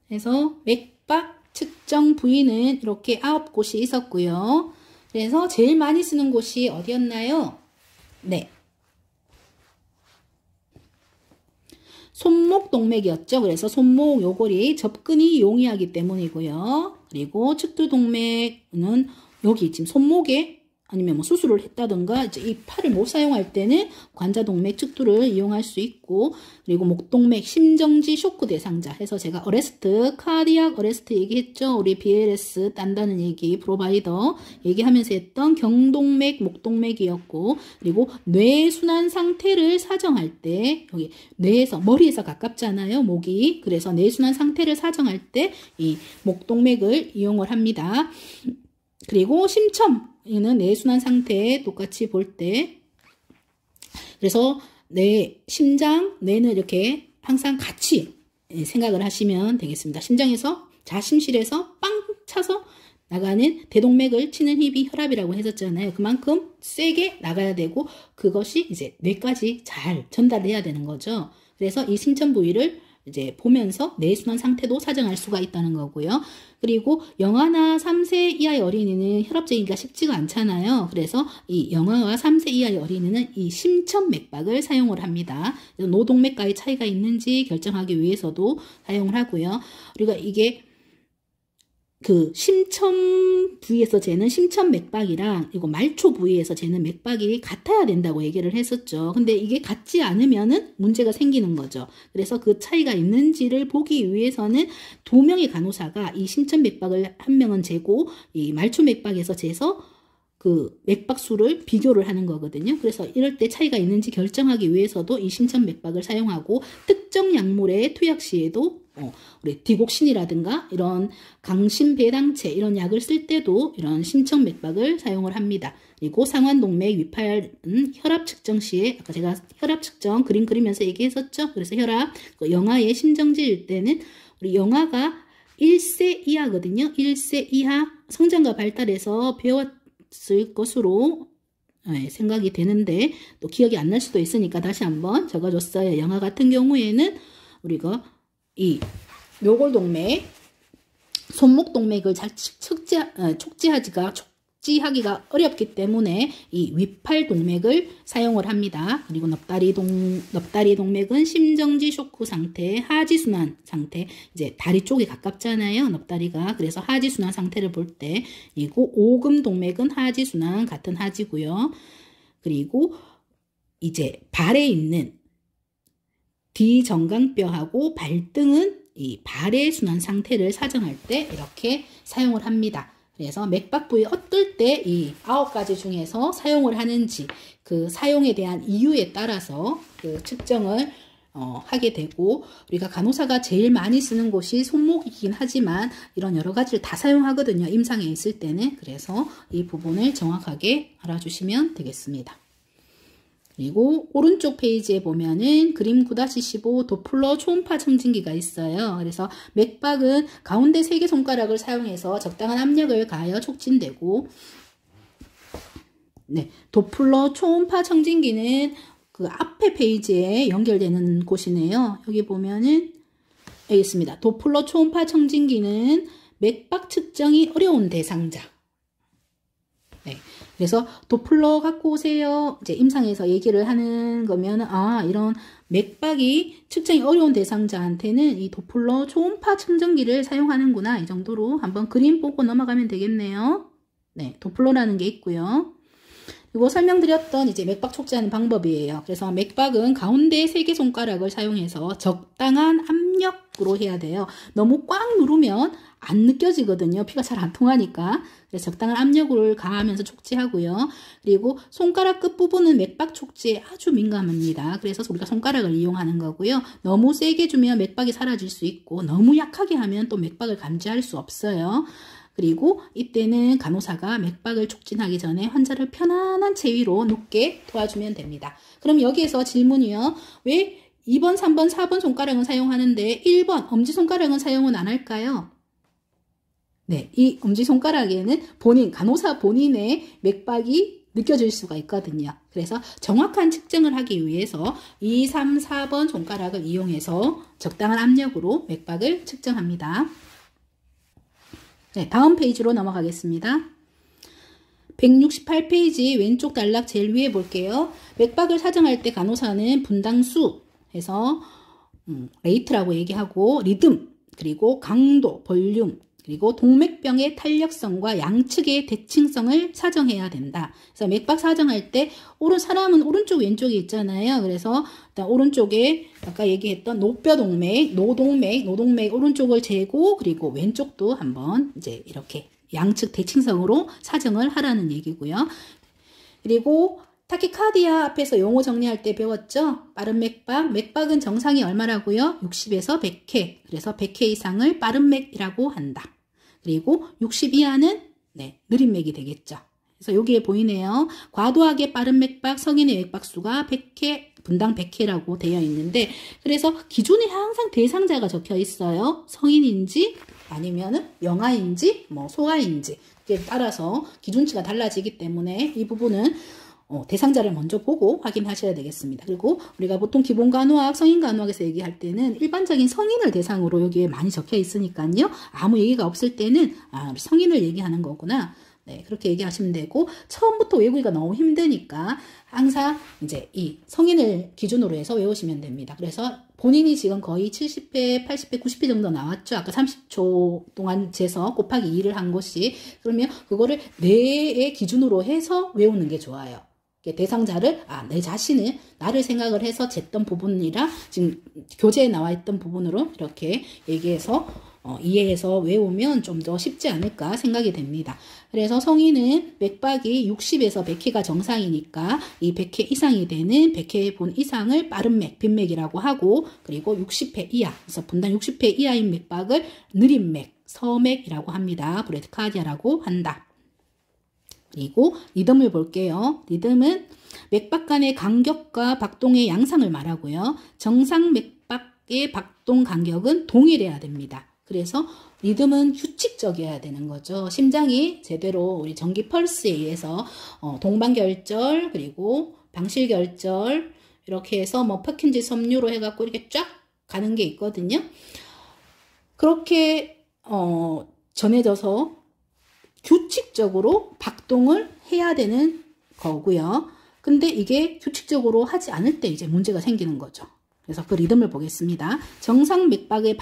그래서 맥박 측정 부위는 이렇게 9곳이 있었고요. 그래서 제일 많이 쓰는 곳이 어디였나요? 손목 동맥이었죠. 그래서 손목 요골이 접근이 용이하기 때문이고요. 그리고 측두동맥은 여기 지금 손목에 아니면 수술을 했다든가 이제 이 팔을 못 사용할 때는 관자동맥 측두를 이용할 수 있고, 그리고 목동맥 심정지 쇼크 대상자 해서 제가 어레스트, 카디악 어레스트 얘기했죠. 우리 BLS 딴다는 얘기, 프로바이더 얘기하면서 했던 경동맥, 목동맥이었고, 그리고 뇌순환 상태를 사정할 때 여기 뇌에서 머리에서 가깝잖아요, 목이. 그래서 뇌순환 상태를 사정할 때 이 목동맥을 이용을 합니다. 그리고 심첨은 뇌순환 상태 똑같이 볼 때, 그래서 뇌, 심장, 뇌는 이렇게 항상 같이 생각을 하시면 되겠습니다. 심장에서 자심실에서 빵 차서 나가는 대동맥을 치는 힘이 혈압이라고 했었잖아요. 그만큼 세게 나가야 되고 그것이 이제 뇌까지 잘 전달해야 되는 거죠. 그래서 이 심천 부위를 이제 보면서 뇌순환 상태도 사정할 수가 있다는 거고요. 그리고 영아나 3세 이하의 어린이는 혈압 재기가 쉽지가 않잖아요. 그래서 이 영아와 3세 이하의 어린이는 이 심천 맥박을 사용을 합니다. 노동맥과의 차이가 있는지 결정하기 위해서도 사용을 하고요. 우리가 이게 그 심천 부위에서 재는 심천 맥박이랑 이거 말초 부위에서 재는 맥박이 같아야 된다고 얘기를 했었죠. 근데 이게 같지 않으면은 문제가 생기는 거죠. 그래서 그 차이가 있는지를 보기 위해서는 2명의 간호사가 이 심천 맥박을 한 명은 재고 이 말초 맥박에서 재서 그 맥박수를 비교를 하는 거거든요. 그래서 이럴 때 차이가 있는지 결정하기 위해서도 이 심천 맥박을 사용하고 특정 약물의 투약 시에도 우리 디곡신이라든가 이런 강심배당체 이런 약을 쓸 때도 이런 심천 맥박을 사용을 합니다. 그리고 상완동맥 위팔은 혈압 측정 시에 아까 제가 혈압 측정 그림 그리면서 얘기했었죠. 그래서 혈압 영아의 심정지일 때는 우리 영아가 1세 이하거든요. 1세 이하 성장과 발달에서 배웠을 것으로 생각이 되는데 또 기억이 안 날 수도 있으니까 다시 한번 적어줬어요. 영아 같은 경우에는 우리가 이 묘골동맥, 손목동맥을 잘 촉지하기가 어렵기 때문에 이 위팔동맥을 사용을 합니다. 그리고 넙다리동맥은 심정지 쇼크 상태, 하지순환 상태, 이제 다리 쪽에 가깝잖아요. 넙다리가. 그래서 하지순환 상태를 볼 때, 그리고 오금동맥은 하지순환, 같은 하지고요. 그리고 이제 발에 있는 뒤정강뼈하고 발등은 이 발의 순환 상태를 사정할 때 이렇게 사용을 합니다. 그래서 맥박 부위 어떨 때 이 9가지 중에서 사용을 하는지 그 사용에 대한 이유에 따라서 그 측정을 하게 되고 우리가 간호사가 제일 많이 쓰는 곳이 손목이긴 하지만 이런 여러 가지를 다 사용하거든요. 임상에 있을 때는. 그래서 이 부분을 정확하게 알아주시면 되겠습니다. 그리고 오른쪽 페이지에 보면은 그림 9-15 도플러 초음파 청진기가 있어요. 그래서 맥박은 가운데 3개 손가락을 사용해서 적당한 압력을 가하여 촉진되고, 도플러 초음파 청진기는 그 앞에 페이지에 연결되는 곳이네요. 여기 보면은 여기 있습니다. 도플러 초음파 청진기는 맥박 측정이 어려운 대상자. 그래서 도플러 갖고 오세요. 이제 임상에서 얘기를 하는 거면 이런 맥박이 측정이 어려운 대상자한테는 이 도플러 초음파 측정기를 사용하는구나. 이 정도로 한번 그림 보고 넘어가면 되겠네요. 도플러라는 게 있고요. 그리고 설명드렸던 이제 맥박 촉지하는 방법이에요. 그래서 맥박은 가운데 3개 손가락을 사용해서 적당한 압력으로 해야 돼요. 너무 꽉 누르면 안 느껴지거든요. 피가 잘 안 통하니까. 그래서 적당한 압력을 가하면서 촉지하고요. 그리고 손가락 끝부분은 맥박 촉지에 아주 민감합니다. 그래서 우리가 손가락을 이용하는 거고요. 너무 세게 주면 맥박이 사라질 수 있고 너무 약하게 하면 또 맥박을 감지할 수 없어요. 그리고 이때는 간호사가 맥박을 촉진하기 전에 환자를 편안한 채 위로 눕게 도와주면 됩니다. 그럼 여기에서 질문이요. 왜 2번, 3번, 4번 손가락은 사용하는데 1번 엄지손가락은 사용은 안 할까요? 이 엄지손가락에는 간호사 본인의 맥박이 느껴질 수가 있거든요. 그래서 정확한 측정을 하기 위해서 2, 3, 4번 손가락을 이용해서 적당한 압력으로 맥박을 측정합니다. 다음 페이지로 넘어가겠습니다. 168페이지 왼쪽 단락 제일 위에 볼게요. 맥박을 사정할 때 간호사는 분당수 해서 레이트라고 얘기하고 리듬, 그리고 강도, 볼륨, 그리고 동맥병의 탄력성과 양측의 대칭성을 사정해야 된다. 그래서 맥박 사정할 때 사람은 오른쪽 왼쪽이 있잖아요. 그래서 일단 오른쪽에 아까 얘기했던 노뼈동맥, 노동맥 오른쪽을 재고 그리고 왼쪽도 한번 이제 이렇게 양측 대칭성으로 사정을 하라는 얘기고요. 그리고 타키카디아 앞에서 용어 정리할 때 배웠죠? 빠른 맥박은 정상이 얼마라고요? 60에서 100회. 그래서 100회 이상을 빠른 맥이라고 한다. 그리고 60 이하는 네, 느린 맥이 되겠죠. 그래서 여기에 보이네요. 과도하게 빠른 맥박, 성인의 맥박수가 100회, 분당 100회라고 되어 있는데, 그래서 기준에 항상 대상자가 적혀 있어요. 성인인지 아니면은 영아인지 뭐 소아인지 그에 따라서 기준치가 달라지기 때문에 이 부분은 대상자를 먼저 보고 확인하셔야 되겠습니다. 그리고 우리가 보통 기본간호학, 성인간호학에서 얘기할 때는 일반적인 성인을 대상으로 여기에 많이 적혀 있으니까요. 아무 얘기가 없을 때는 성인을 얘기하는 거구나. 네, 그렇게 얘기하시면 되고, 처음부터 외우기가 너무 힘드니까 항상 이제 이 성인을 기준으로 해서 외우시면 됩니다. 그래서 본인이 지금 거의 70회, 80회, 90회 정도 나왔죠. 아까 30초 동안 재서 곱하기 2를 한 것이. 그러면 그거를 뇌의 기준으로 해서 외우는 게 좋아요. 대상자를 내 자신을 나를 생각을 해서 쟀던 부분이라 지금 교재에 나와 있던 부분으로 이렇게 얘기해서 이해해서 외우면 좀 더 쉽지 않을까 생각이 됩니다. 그래서 성인은 맥박이 60에서 100회가 정상이니까 이 100회 이상이 되는 100회 분 이상을 빠른 맥, 빈맥이라고 하고, 그리고 60회 이하, 그래서 분당 60회 이하인 맥박을 느린 맥, 서맥이라고 합니다. 브레드카디아라고 한다. 그리고 리듬을 볼게요. 리듬은 맥박 간의 간격과 박동의 양상을 말하고요. 정상 맥박의 박동 간격은 동일해야 됩니다. 그래서 리듬은 규칙적이어야 되는 거죠. 심장이 제대로 우리 전기 펄스에 의해서 동반결절 그리고 방실결절 이렇게 해서 뭐 퍼킨지 섬유로 해갖고 이렇게 쫙 가는 게 있거든요. 그렇게 전해져서 규칙적으로 박동을 해야 되는 거고요. 근데 이게 규칙적으로 하지 않을 때 이제 문제가 생기는 거죠. 그래서 그 리듬을 보겠습니다. 정상 맥박의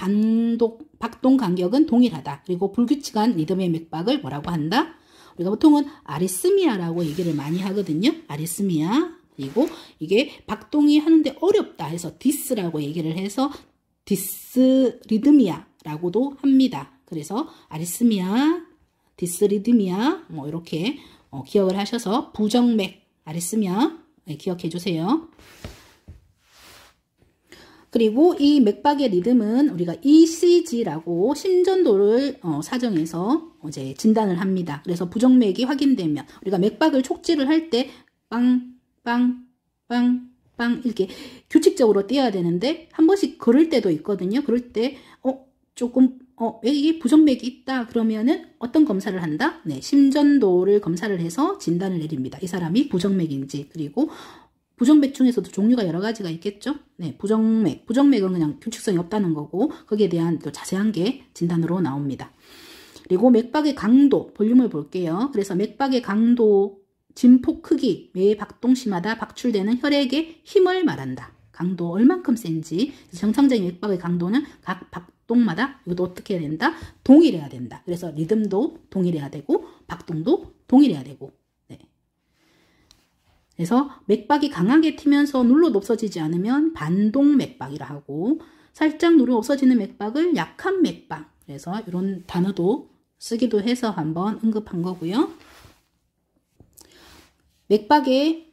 박동 간격은 동일하다. 그리고 불규칙한 리듬의 맥박을 뭐라고 한다? 우리가 보통은 아리스미아라고 얘기를 많이 하거든요. 아리스미아. 그리고 이게 박동이 하는데 어렵다 해서 디스라고 얘기를 해서 디스리드미아라고도 합니다. 그래서 아리스미아, 디스리드미아 뭐 이렇게 기억을 하셔서 부정맥, 아리스미아 기억해 주세요. 그리고 이 맥박의 리듬은 우리가 ECG라고 심전도를 사정해서 이제 진단을 합니다. 그래서 부정맥이 확인되면 우리가 맥박을 촉지를 할 때 빵, 빵, 빵, 빵 이렇게 규칙적으로 떼어야 되는데 한 번씩 그럴 때도 있거든요. 그럴 때 조금 이게 부정맥이 있다 그러면은 어떤 검사를 한다? 네, 심전도를 검사를 해서 진단을 내립니다. 이 사람이 부정맥인지. 그리고 부정맥 중에서도 종류가 여러 가지가 있겠죠. 네, 부정맥은 그냥 규칙성이 없다는 거고 거기에 대한 또 자세한 게 진단으로 나옵니다. 그리고 맥박의 강도, 볼륨을 볼게요. 그래서 맥박의 강도, 진폭 크기, 매 박동시마다 박출되는 혈액의 힘을 말한다. 강도 얼만큼 센지. 정상적인 맥박의 강도는 각 박동마다 이것도 어떻게 해야 된다? 동일해야 된다. 그래서 리듬도 동일해야 되고 박동도 동일해야 되고. 그래서 맥박이 강하게 튀면서 눌러도 없어지지 않으면 반동 맥박이라 하고, 살짝 누르 없어지는 맥박을 약한 맥박. 그래서 이런 단어도 쓰기도 해서 한번 언급한 거고요. 맥박의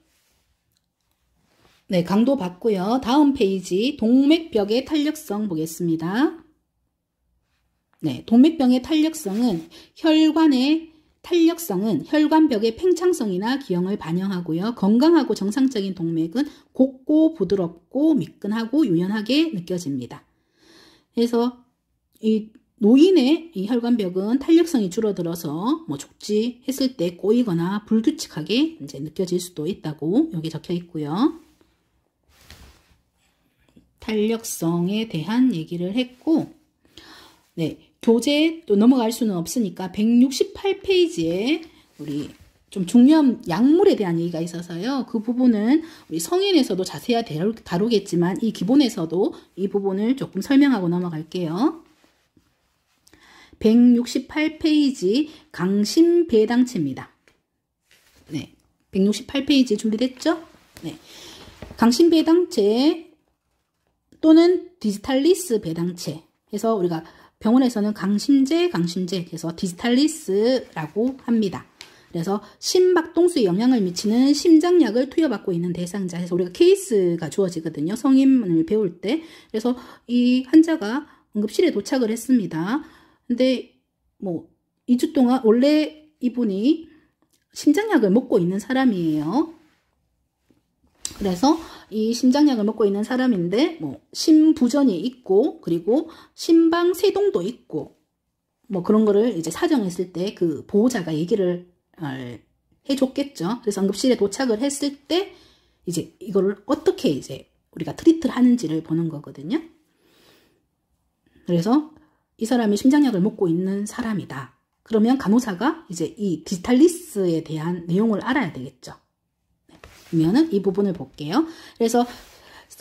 강도 봤고요. 다음 페이지 동맥벽의 탄력성 보겠습니다. 네, 동맥벽의 탄력성은 혈관벽의 팽창성이나 기형을 반영하고요. 건강하고 정상적인 동맥은 곱고 부드럽고 미끈하고 유연하게 느껴집니다. 그래서 이 노인의 이 혈관벽은 탄력성이 줄어들어서 뭐 족지했을 때 꼬이거나 불규칙하게 이제 느껴질 수도 있다고 여기 적혀 있고요. 탄력성에 대한 얘기를 했고, 네. 교재 또 넘어갈 수는 없으니까 168페이지에 우리 좀 중요한 약물에 대한 얘기가 있어서요. 그 부분은 우리 성인에서도 자세히 다루겠지만 이 기본에서도 이 부분을 조금 설명하고 넘어갈게요. 168페이지 강심배당체입니다. 네, 168페이지 준비됐죠? 네, 강심배당체 또는 디지탈리스 배당체 해서 우리가 병원에서는 강심제 해서 디지탈리스라고 합니다. 그래서 심박동수에 영향을 미치는 심장약을 투여받고 있는 대상자 해서 우리가 케이스가 주어지거든요. 성인을 배울 때. 그래서 이 환자가 응급실에 도착을 했습니다. 근데 뭐 2주 동안 원래 이분이 심장약을 먹고 있는 사람이에요. 그래서 이 심장약을 먹고 있는 사람인데 뭐 심부전이 있고 그리고 심방세동도 있고 뭐 그런 거를 이제 사정했을 때 그 보호자가 얘기를 해줬겠죠. 그래서 응급실에 도착을 했을 때 이제 이거를 어떻게 이제 우리가 트리트를 하는지를 보는 거거든요. 그래서 이 사람이 심장약을 먹고 있는 사람이다. 그러면 간호사가 이제 이 디지탈리스에 대한 내용을 알아야 되겠죠. 그러면은 이 부분을 볼게요. 그래서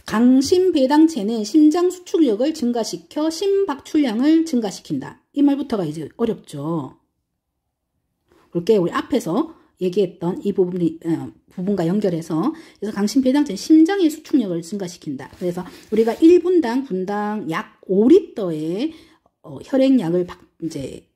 강심배당체는 심장 수축력을 증가시켜 심박출량을 증가시킨다. 이 말부터가 이제 어렵죠. 그렇게 우리 앞에서 얘기했던 이 부분과 연결해서 그래서 강심배당체는 심장의 수축력을 증가시킨다. 그래서 우리가 1분당 분당 약 5리터의 혈액약을 이제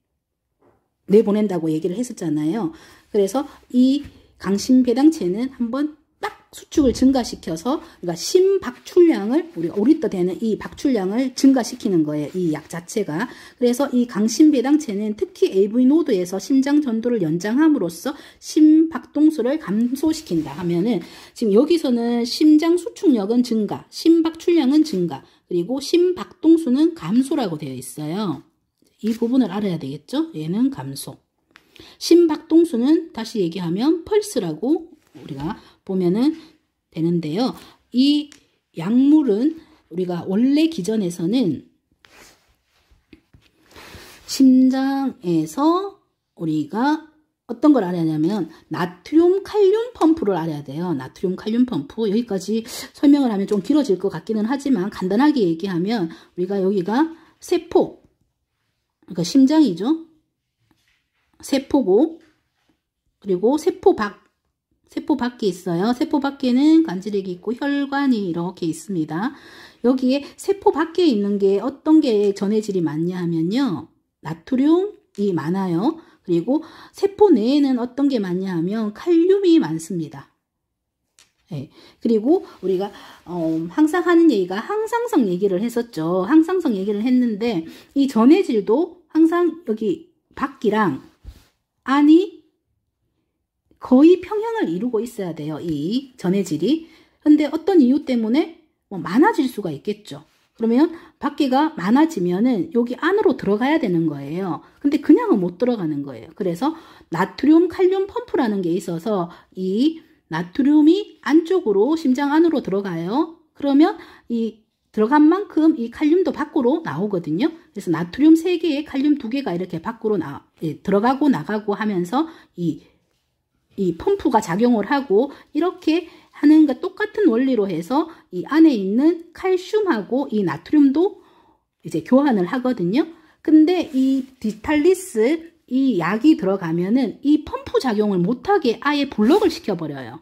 내보낸다고 얘기를 했었잖아요. 그래서 이 강심배당체는 한번 딱 수축을 증가시켜서 그러니까 심박출량을 우리가 5리터 되는 이 박출량을 증가시키는 거예요. 이 약 자체가. 그래서 이 강심배당체는 특히 AV 노드에서 심장 전도를 연장함으로써 심박동수를 감소시킨다 하면은 지금 여기서는 심장 수축력은 증가, 심박출량은 증가, 그리고 심박동수는 감소라고 되어 있어요. 이 부분을 알아야 되겠죠? 얘는 감소. 심박동수는 다시 얘기하면 펄스라고 우리가 보면은 되는데요. 이 약물은 우리가 원래 기전에서는 심장에서 우리가 어떤 걸 알아야 하냐면 나트륨 칼륨 펌프를 알아야 돼요. 나트륨 칼륨 펌프. 여기까지 설명을 하면 좀 길어질 것 같기는 하지만 간단하게 얘기하면 우리가 여기가 세포, 그러니까 심장이죠. 세포고 그리고 세포 밖에 있어요. 세포 밖에는 관절액이 있고 혈관이 이렇게 있습니다. 여기에 세포 밖에 있는 게 어떤 게 전해질이 많냐 하면요. 나트륨이 많아요. 그리고 세포 내에는 어떤 게 많냐 하면 칼륨이 많습니다. 네. 그리고 우리가 항상 하는 얘기가 항상성 얘기를 했었죠. 항상성 얘기를 했는데 이 전해질도 항상 여기 밖이랑 안이 거의 평형을 이루고 있어야 돼요. 이 전해질이. 근데 어떤 이유 때문에 뭐 많아질 수가 있겠죠. 그러면 밖에가 많아지면은 여기 안으로 들어가야 되는 거예요. 근데 그냥은 못 들어가는 거예요. 그래서 나트륨 칼륨 펌프라는 게 있어서 이 나트륨이 안쪽으로 심장 안으로 들어가요. 그러면 이 들어간 만큼 이 칼륨도 밖으로 나오거든요. 그래서 나트륨 3개에 칼륨 2개가 이렇게 밖으로 들어가고 나가고 하면서 이 펌프가 작용을 하고 이렇게 하는 것 똑같은 원리로 해서 이 안에 있는 칼슘하고 이 나트륨도 이제 교환을 하거든요. 근데 이 디지탈리스 이 약이 들어가면은 이 펌프 작용을 못하게 아예 블록을 시켜버려요.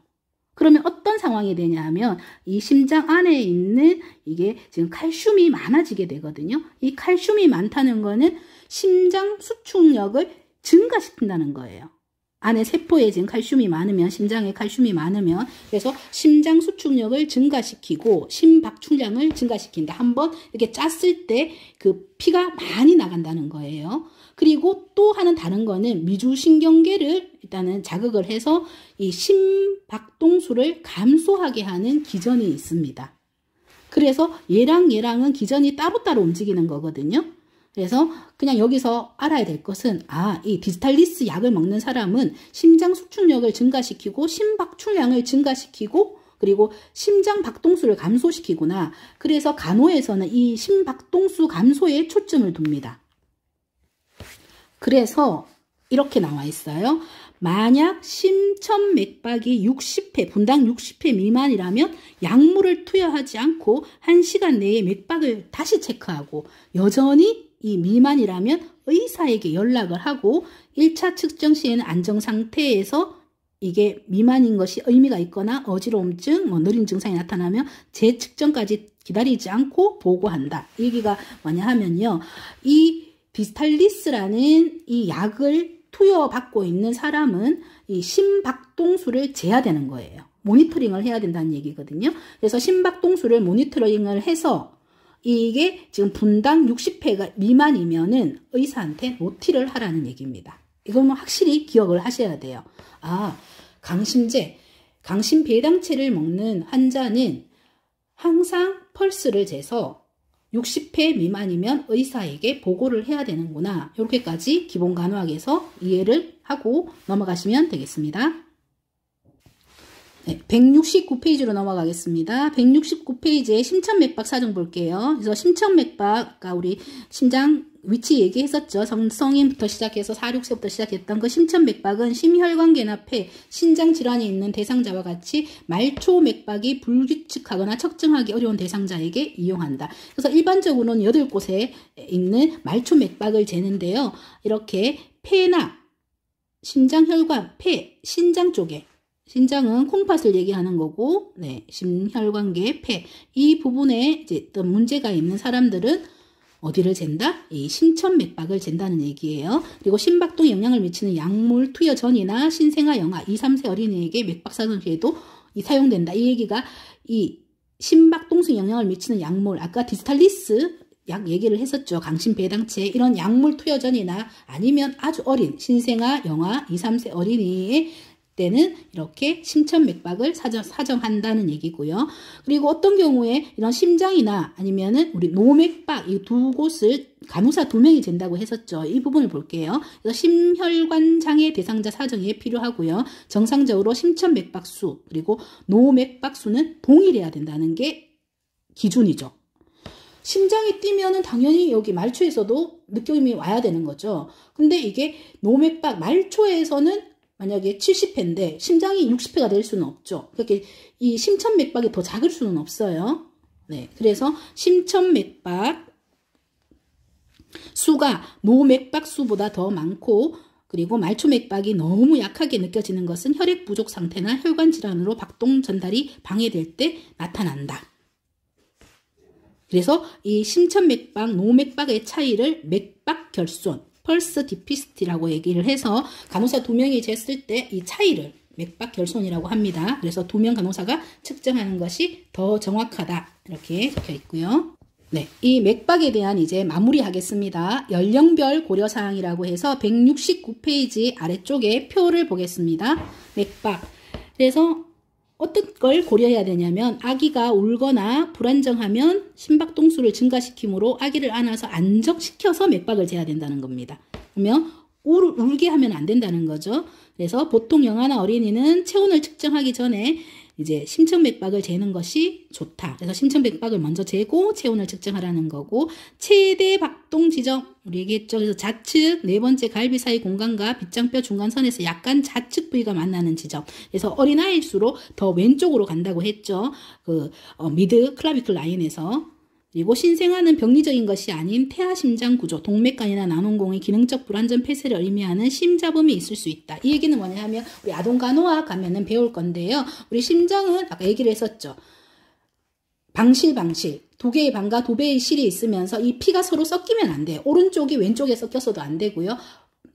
그러면 어떤 상황이 되냐 하면 이 심장 안에 있는 이게 지금 칼슘이 많아지게 되거든요. 이 칼슘이 많다는 거는 심장 수축력을 증가시킨다는 거예요. 안에 세포에 지금 칼슘이 많으면 심장에 칼슘이 많으면 그래서 심장 수축력을 증가시키고 심박출량을 증가시킨다. 한번 이렇게 짰을 때 그 피가 많이 나간다는 거예요. 그리고 또 하는 다른 거는 미주신경계를 일단은 자극을 해서 이 심박동수를 감소하게 하는 기전이 있습니다. 그래서 얘랑은 기전이 따로따로 움직이는 거거든요. 그래서 그냥 여기서 알아야 될 것은 이 디지탈리스 약을 먹는 사람은 심장 수축력을 증가시키고 심박출량을 증가시키고 그리고 심장 박동수를 감소시키구나. 그래서 간호에서는 이 심박동수 감소에 초점을 둡니다. 그래서 이렇게 나와 있어요. 만약 심천 맥박이 60회, 분당 60회 미만이라면 약물을 투여하지 않고 1시간 내에 맥박을 다시 체크하고 여전히 이 미만이라면 의사에게 연락을 하고 1차 측정 시에는 안정 상태에서 이게 미만인 것이 의미가 있거나 어지러움증, 느린 증상이 나타나면 재측정까지 기다리지 않고 보고한다. 얘기가 뭐냐 하면요. 이 디지탈리스라는 이 약을 투여받고 있는 사람은 이 심박동수를 재야 되는 거예요. 모니터링을 해야 된다는 얘기거든요. 그래서 심박동수를 모니터링을 해서 이게 지금 분당 60회가 미만이면은 의사한테 노티를 하라는 얘기입니다. 이거는 확실히 기억을 하셔야 돼요. 아, 강심배당체를 먹는 환자는 항상 펄스를 재서 60회 미만이면 의사에게 보고를 해야 되는구나. 이렇게까지 기본 간호학에서 이해를 하고 넘어가시면 되겠습니다. 네, 169페이지로 넘어가겠습니다. 169페이지에 심천맥박 사정 볼게요. 그래서 심천맥박, 아까 우리 심장 위치 얘기했었죠. 성인부터 시작해서 4, 6세부터 시작했던 그 심천맥박은 심혈관계나 폐, 신장질환이 있는 대상자와 같이 말초맥박이 불규칙하거나 측정하기 어려운 대상자에게 이용한다. 그래서 일반적으로는 8곳에 있는 말초맥박을 재는데요. 이렇게 폐나 심장혈관, 폐, 신장 쪽에, 신장은 콩팥을 얘기하는 거고, 네, 심혈관계, 폐, 이 부분에 이제 어떤 문제가 있는 사람들은 어디를 잰다? 이 심천맥박을 잰다는 얘기예요. 그리고 심박동에 영향을 미치는 약물 투여 전이나 신생아 영아 2, 3세 어린이에게 맥박 사정 시에도 사용된다. 이 얘기가 이 심박동수에 영향을 미치는 약물, 아까 디스탈리스 약 얘기를 했었죠. 강심배당체, 이런 약물 투여 전이나 아니면 아주 어린 신생아 영아 2, 3세 어린이의 때는 이렇게 심천맥박을 사정한다는 얘기고요. 그리고 어떤 경우에 이런 심장이나 아니면은 우리 노맥박 이 두 곳을 간호사 2명이 잰다고 했었죠. 이 부분을 볼게요. 그래서 심혈관 장애 대상자 사정이 필요하고요. 정상적으로 심천맥박 수 그리고 노맥박 수는 동일해야 된다는 게 기준이죠. 심장이 뛰면은 당연히 여기 말초에서도 느낌이 와야 되는 거죠. 근데 이게 노맥박 말초에서는 만약에 70회인데 심장이 60회가 될 수는 없죠. 그렇게 이 심천맥박이 더 작을 수는 없어요. 네, 그래서 심천맥박 수가 노맥박 수보다 더 많고, 그리고 말초맥박이 너무 약하게 느껴지는 것은 혈액 부족 상태나 혈관 질환으로 박동 전달이 방해될 때 나타난다. 그래서 이 심천맥박, 노맥박의 차이를 맥박 결손, 펄스 디피시티라고 얘기를 해서 간호사 2명이 쟀을 때 이 차이를 맥박 결손이라고 합니다. 그래서 2명 간호사가 측정하는 것이 더 정확하다. 이렇게 적혀 있고요. 네, 이 맥박에 대한 이제 마무리하겠습니다. 연령별 고려사항이라고 해서 169페이지 아래쪽에 표를 보겠습니다. 맥박. 그래서 어떤 걸 고려해야 되냐면 아기가 울거나 불안정하면 심박동수를 증가시키므로 아기를 안아서 안정시켜서 맥박을 재야 된다는 겁니다. 그러면 울게 하면 안 된다는 거죠. 그래서 보통 영아나 어린이는 체온을 측정하기 전에 이제 심천맥박을 재는 것이 좋다. 그래서 심천맥박을 먼저 재고 체온을 측정하라는 거고, 최대 박동 지점 우리 얘기했죠. 그래서 좌측 4번째 갈비 사이 공간과 빗장뼈 중간선에서 약간 좌측 부위가 만나는 지점. 그래서 어린아이일수록 더 왼쪽으로 간다고 했죠. 미드 클라비클 라인에서. 그리고 신생아는 병리적인 것이 아닌 태아심장 구조, 동맥관이나 나눔공의 기능적 불완전 폐쇄를 의미하는 심잡음이 있을 수 있다. 이 얘기는 뭐냐 하면 우리 아동간호학 가면은 배울 건데요. 우리 심장은 아까 얘기를 했었죠. 방실 2개의 방과 2배의 실이 있으면서 이 피가 서로 섞이면 안 돼요. 오른쪽이 왼쪽에 섞였어도 안 되고요.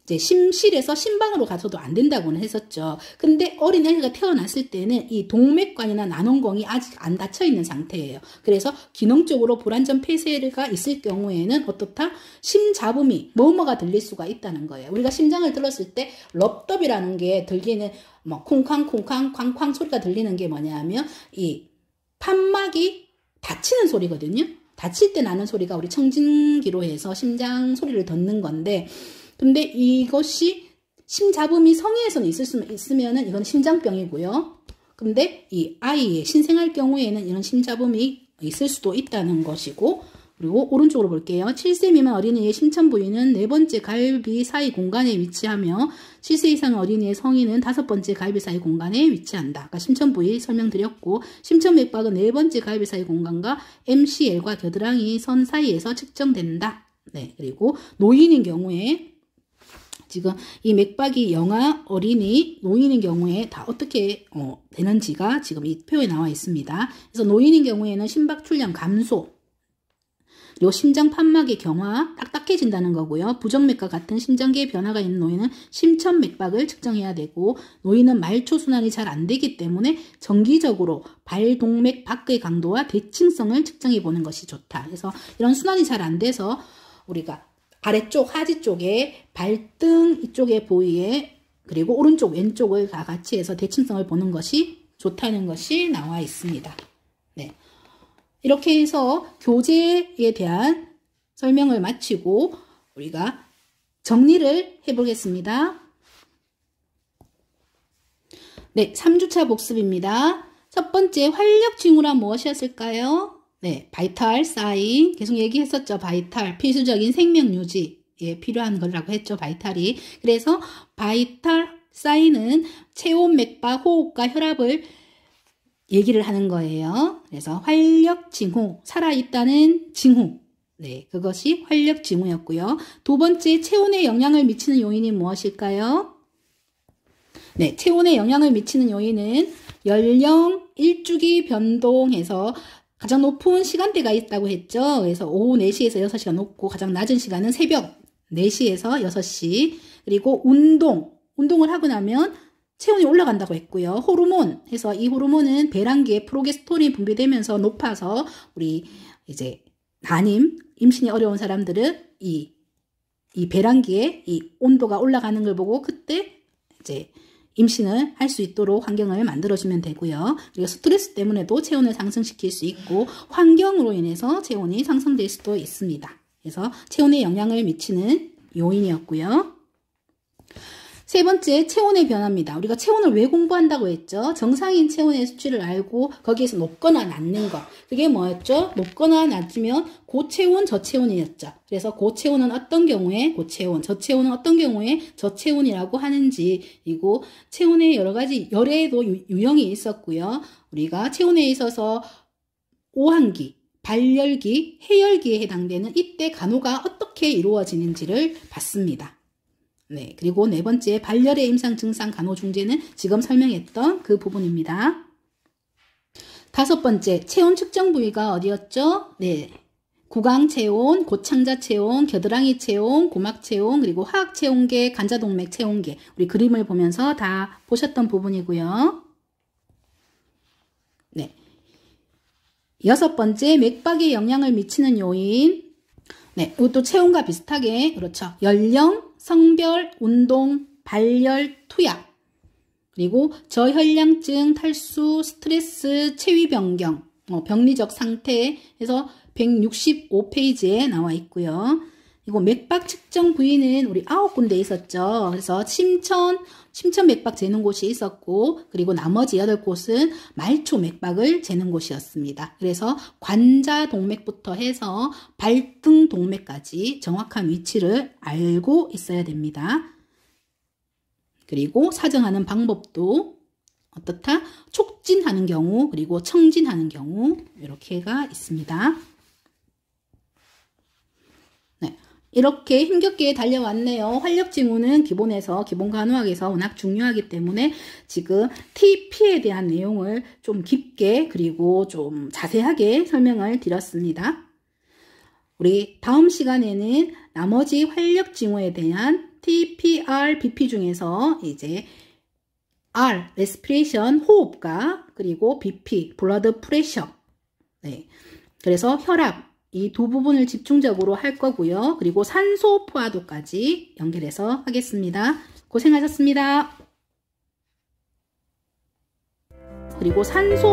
이제 심실에서 심방으로 가서도 안 된다고는 했었죠. 근데 어린아이가 태어났을 때는 이 동맥관이나 난원공이 아직 안 닫혀 있는 상태예요. 그래서 기능적으로 불완전 폐쇄가 있을 경우에는 어떻다? 심잡음이 뭐뭐가 들릴 수가 있다는 거예요. 우리가 심장을 들었을 때 럽덥이라는 게 들리는 뭐 쿵쾅 쾅쾅 소리가 들리는 게 뭐냐면 이 판막이 닫히는 소리거든요. 닫힐 때 나는 소리가 우리 청진기로 해서 심장 소리를 듣는 건데, 근데 이것이 심잡음이 성인에서는 있으면은 이건 심장병이고요. 근데 이 아이의 신생할 경우에는 이런 심잡음이 있을 수도 있다는 것이고, 그리고 오른쪽으로 볼게요. 7세 미만 어린이의 심천 부위는 4번째 갈비 사이 공간에 위치하며 7세 이상 어린이의 성인은 5번째 갈비 사이 공간에 위치한다. 아까 심천 부위 설명드렸고, 심천맥박은 4번째 갈비 사이 공간과 MCL과 겨드랑이 선 사이에서 측정된다. 네, 그리고 노인인 경우에 지금 이 맥박이 영아, 어린이, 노인인 경우에 다 어떻게 되는지가 지금 이 표에 나와 있습니다. 그래서 노인인 경우에는 심박 출량 감소, 그리고 심장 판막의 경화, 딱딱해진다는 거고요. 부정맥과 같은 심장계의 변화가 있는 노인은 심천맥박을 측정해야 되고, 노인은 말초 순환이 잘 안 되기 때문에 정기적으로 발동맥 밖의 강도와 대칭성을 측정해 보는 것이 좋다. 그래서 이런 순환이 잘 안 돼서 우리가 아래쪽 하지 쪽에 발등 이쪽의 부위에 그리고 오른쪽 왼쪽을 다 같이 해서 대칭성을 보는 것이 좋다는 것이 나와 있습니다. 네. 이렇게 해서 교재에 대한 설명을 마치고 우리가 정리를 해보겠습니다. 네, 3주차 복습입니다. 첫 번째 활력 징후란 무엇이었을까요? 네, 바이탈 사인 계속 얘기했었죠. 바이탈 필수적인 생명 유지에 필요한 거라고 했죠. 바이탈이. 그래서 바이탈 사인은 체온, 맥박, 호흡과 혈압을 얘기를 하는 거예요. 그래서 활력 징후, 살아있다는 징후. 네, 그것이 활력 징후였고요. 두 번째 체온에 영향을 미치는 요인이 무엇일까요? 네, 체온에 영향을 미치는 요인은 연령, 일주기 변동해서 가장 높은 시간대가 있다고 했죠. 그래서 오후 4시에서 6시가 높고 가장 낮은 시간은 새벽 4시에서 6시. 그리고 운동을 하고 나면 체온이 올라간다고 했고요. 호르몬 해서 이 호르몬은 배란기에 프로게스테론이 분비되면서 높아서 우리 이제 임신이 어려운 사람들은 이 배란기에 이 온도가 올라가는 걸 보고 그때 이제 임신을 할 수 있도록 환경을 만들어주면 되고요. 그리고 스트레스 때문에도 체온을 상승시킬 수 있고 환경으로 인해서 체온이 상승될 수도 있습니다. 그래서 체온에 영향을 미치는 요인이었고요. 세 번째, 체온의 변화입니다. 우리가 체온을 왜 공부한다고 했죠? 정상인 체온의 수치를 알고 거기에서 높거나 낮는 것. 그게 뭐였죠? 높거나 낮으면 고체온, 저체온이었죠. 그래서 고체온은 어떤 경우에 고체온, 저체온은 어떤 경우에 저체온이라고 하는지, 그리고 체온의 여러 가지 열에도 유형이 있었고요. 우리가 체온에 있어서 오한기, 발열기, 해열기에 해당되는 이때 간호가 어떻게 이루어지는지를 봤습니다. 네, 그리고 네 번째 발열의 임상 증상 간호 중재는 지금 설명했던 그 부분입니다. 다섯 번째 체온 측정 부위가 어디였죠? 네, 구강 체온, 고창자 체온, 겨드랑이 체온, 고막 체온, 그리고 화학 체온계, 간자동맥 체온계. 우리 그림을 보면서 다 보셨던 부분이고요. 네, 여섯 번째 맥박에 영향을 미치는 요인. 네, 이것도 체온과 비슷하게 그렇죠. 연령, 성별, 운동, 발열, 투약, 그리고 저혈량증, 탈수, 스트레스, 체위 변경, 병리적 상태에서 165페이지에 나와 있고요. 그리고 맥박 측정 부위는 우리 9군데 있었죠. 그래서 심천 맥박 재는 곳이 있었고, 그리고 나머지 8곳은 말초 맥박을 재는 곳이었습니다. 그래서 관자 동맥부터 해서 발등 동맥까지 정확한 위치를 알고 있어야 됩니다. 그리고 사정하는 방법도 어떻다? 촉진하는 경우, 그리고 청진하는 경우 이렇게가 있습니다. 이렇게 힘겹게 달려왔네요. 활력 징후는 기본에서 기본 간호학에서 워낙 중요하기 때문에 지금 TP에 대한 내용을 좀 깊게 그리고 좀 자세하게 설명을 드렸습니다. 우리 다음 시간에는 나머지 활력 징후에 대한 TPR, BP 중에서 이제 R, 레스피레이션, 호흡과 그리고 BP, 블러드 프레셔. 네. 그래서 혈압. 이 두 부분을 집중적으로 할 거고요. 그리고 산소 포화도까지 연결해서 하겠습니다. 고생하셨습니다. 그리고 산소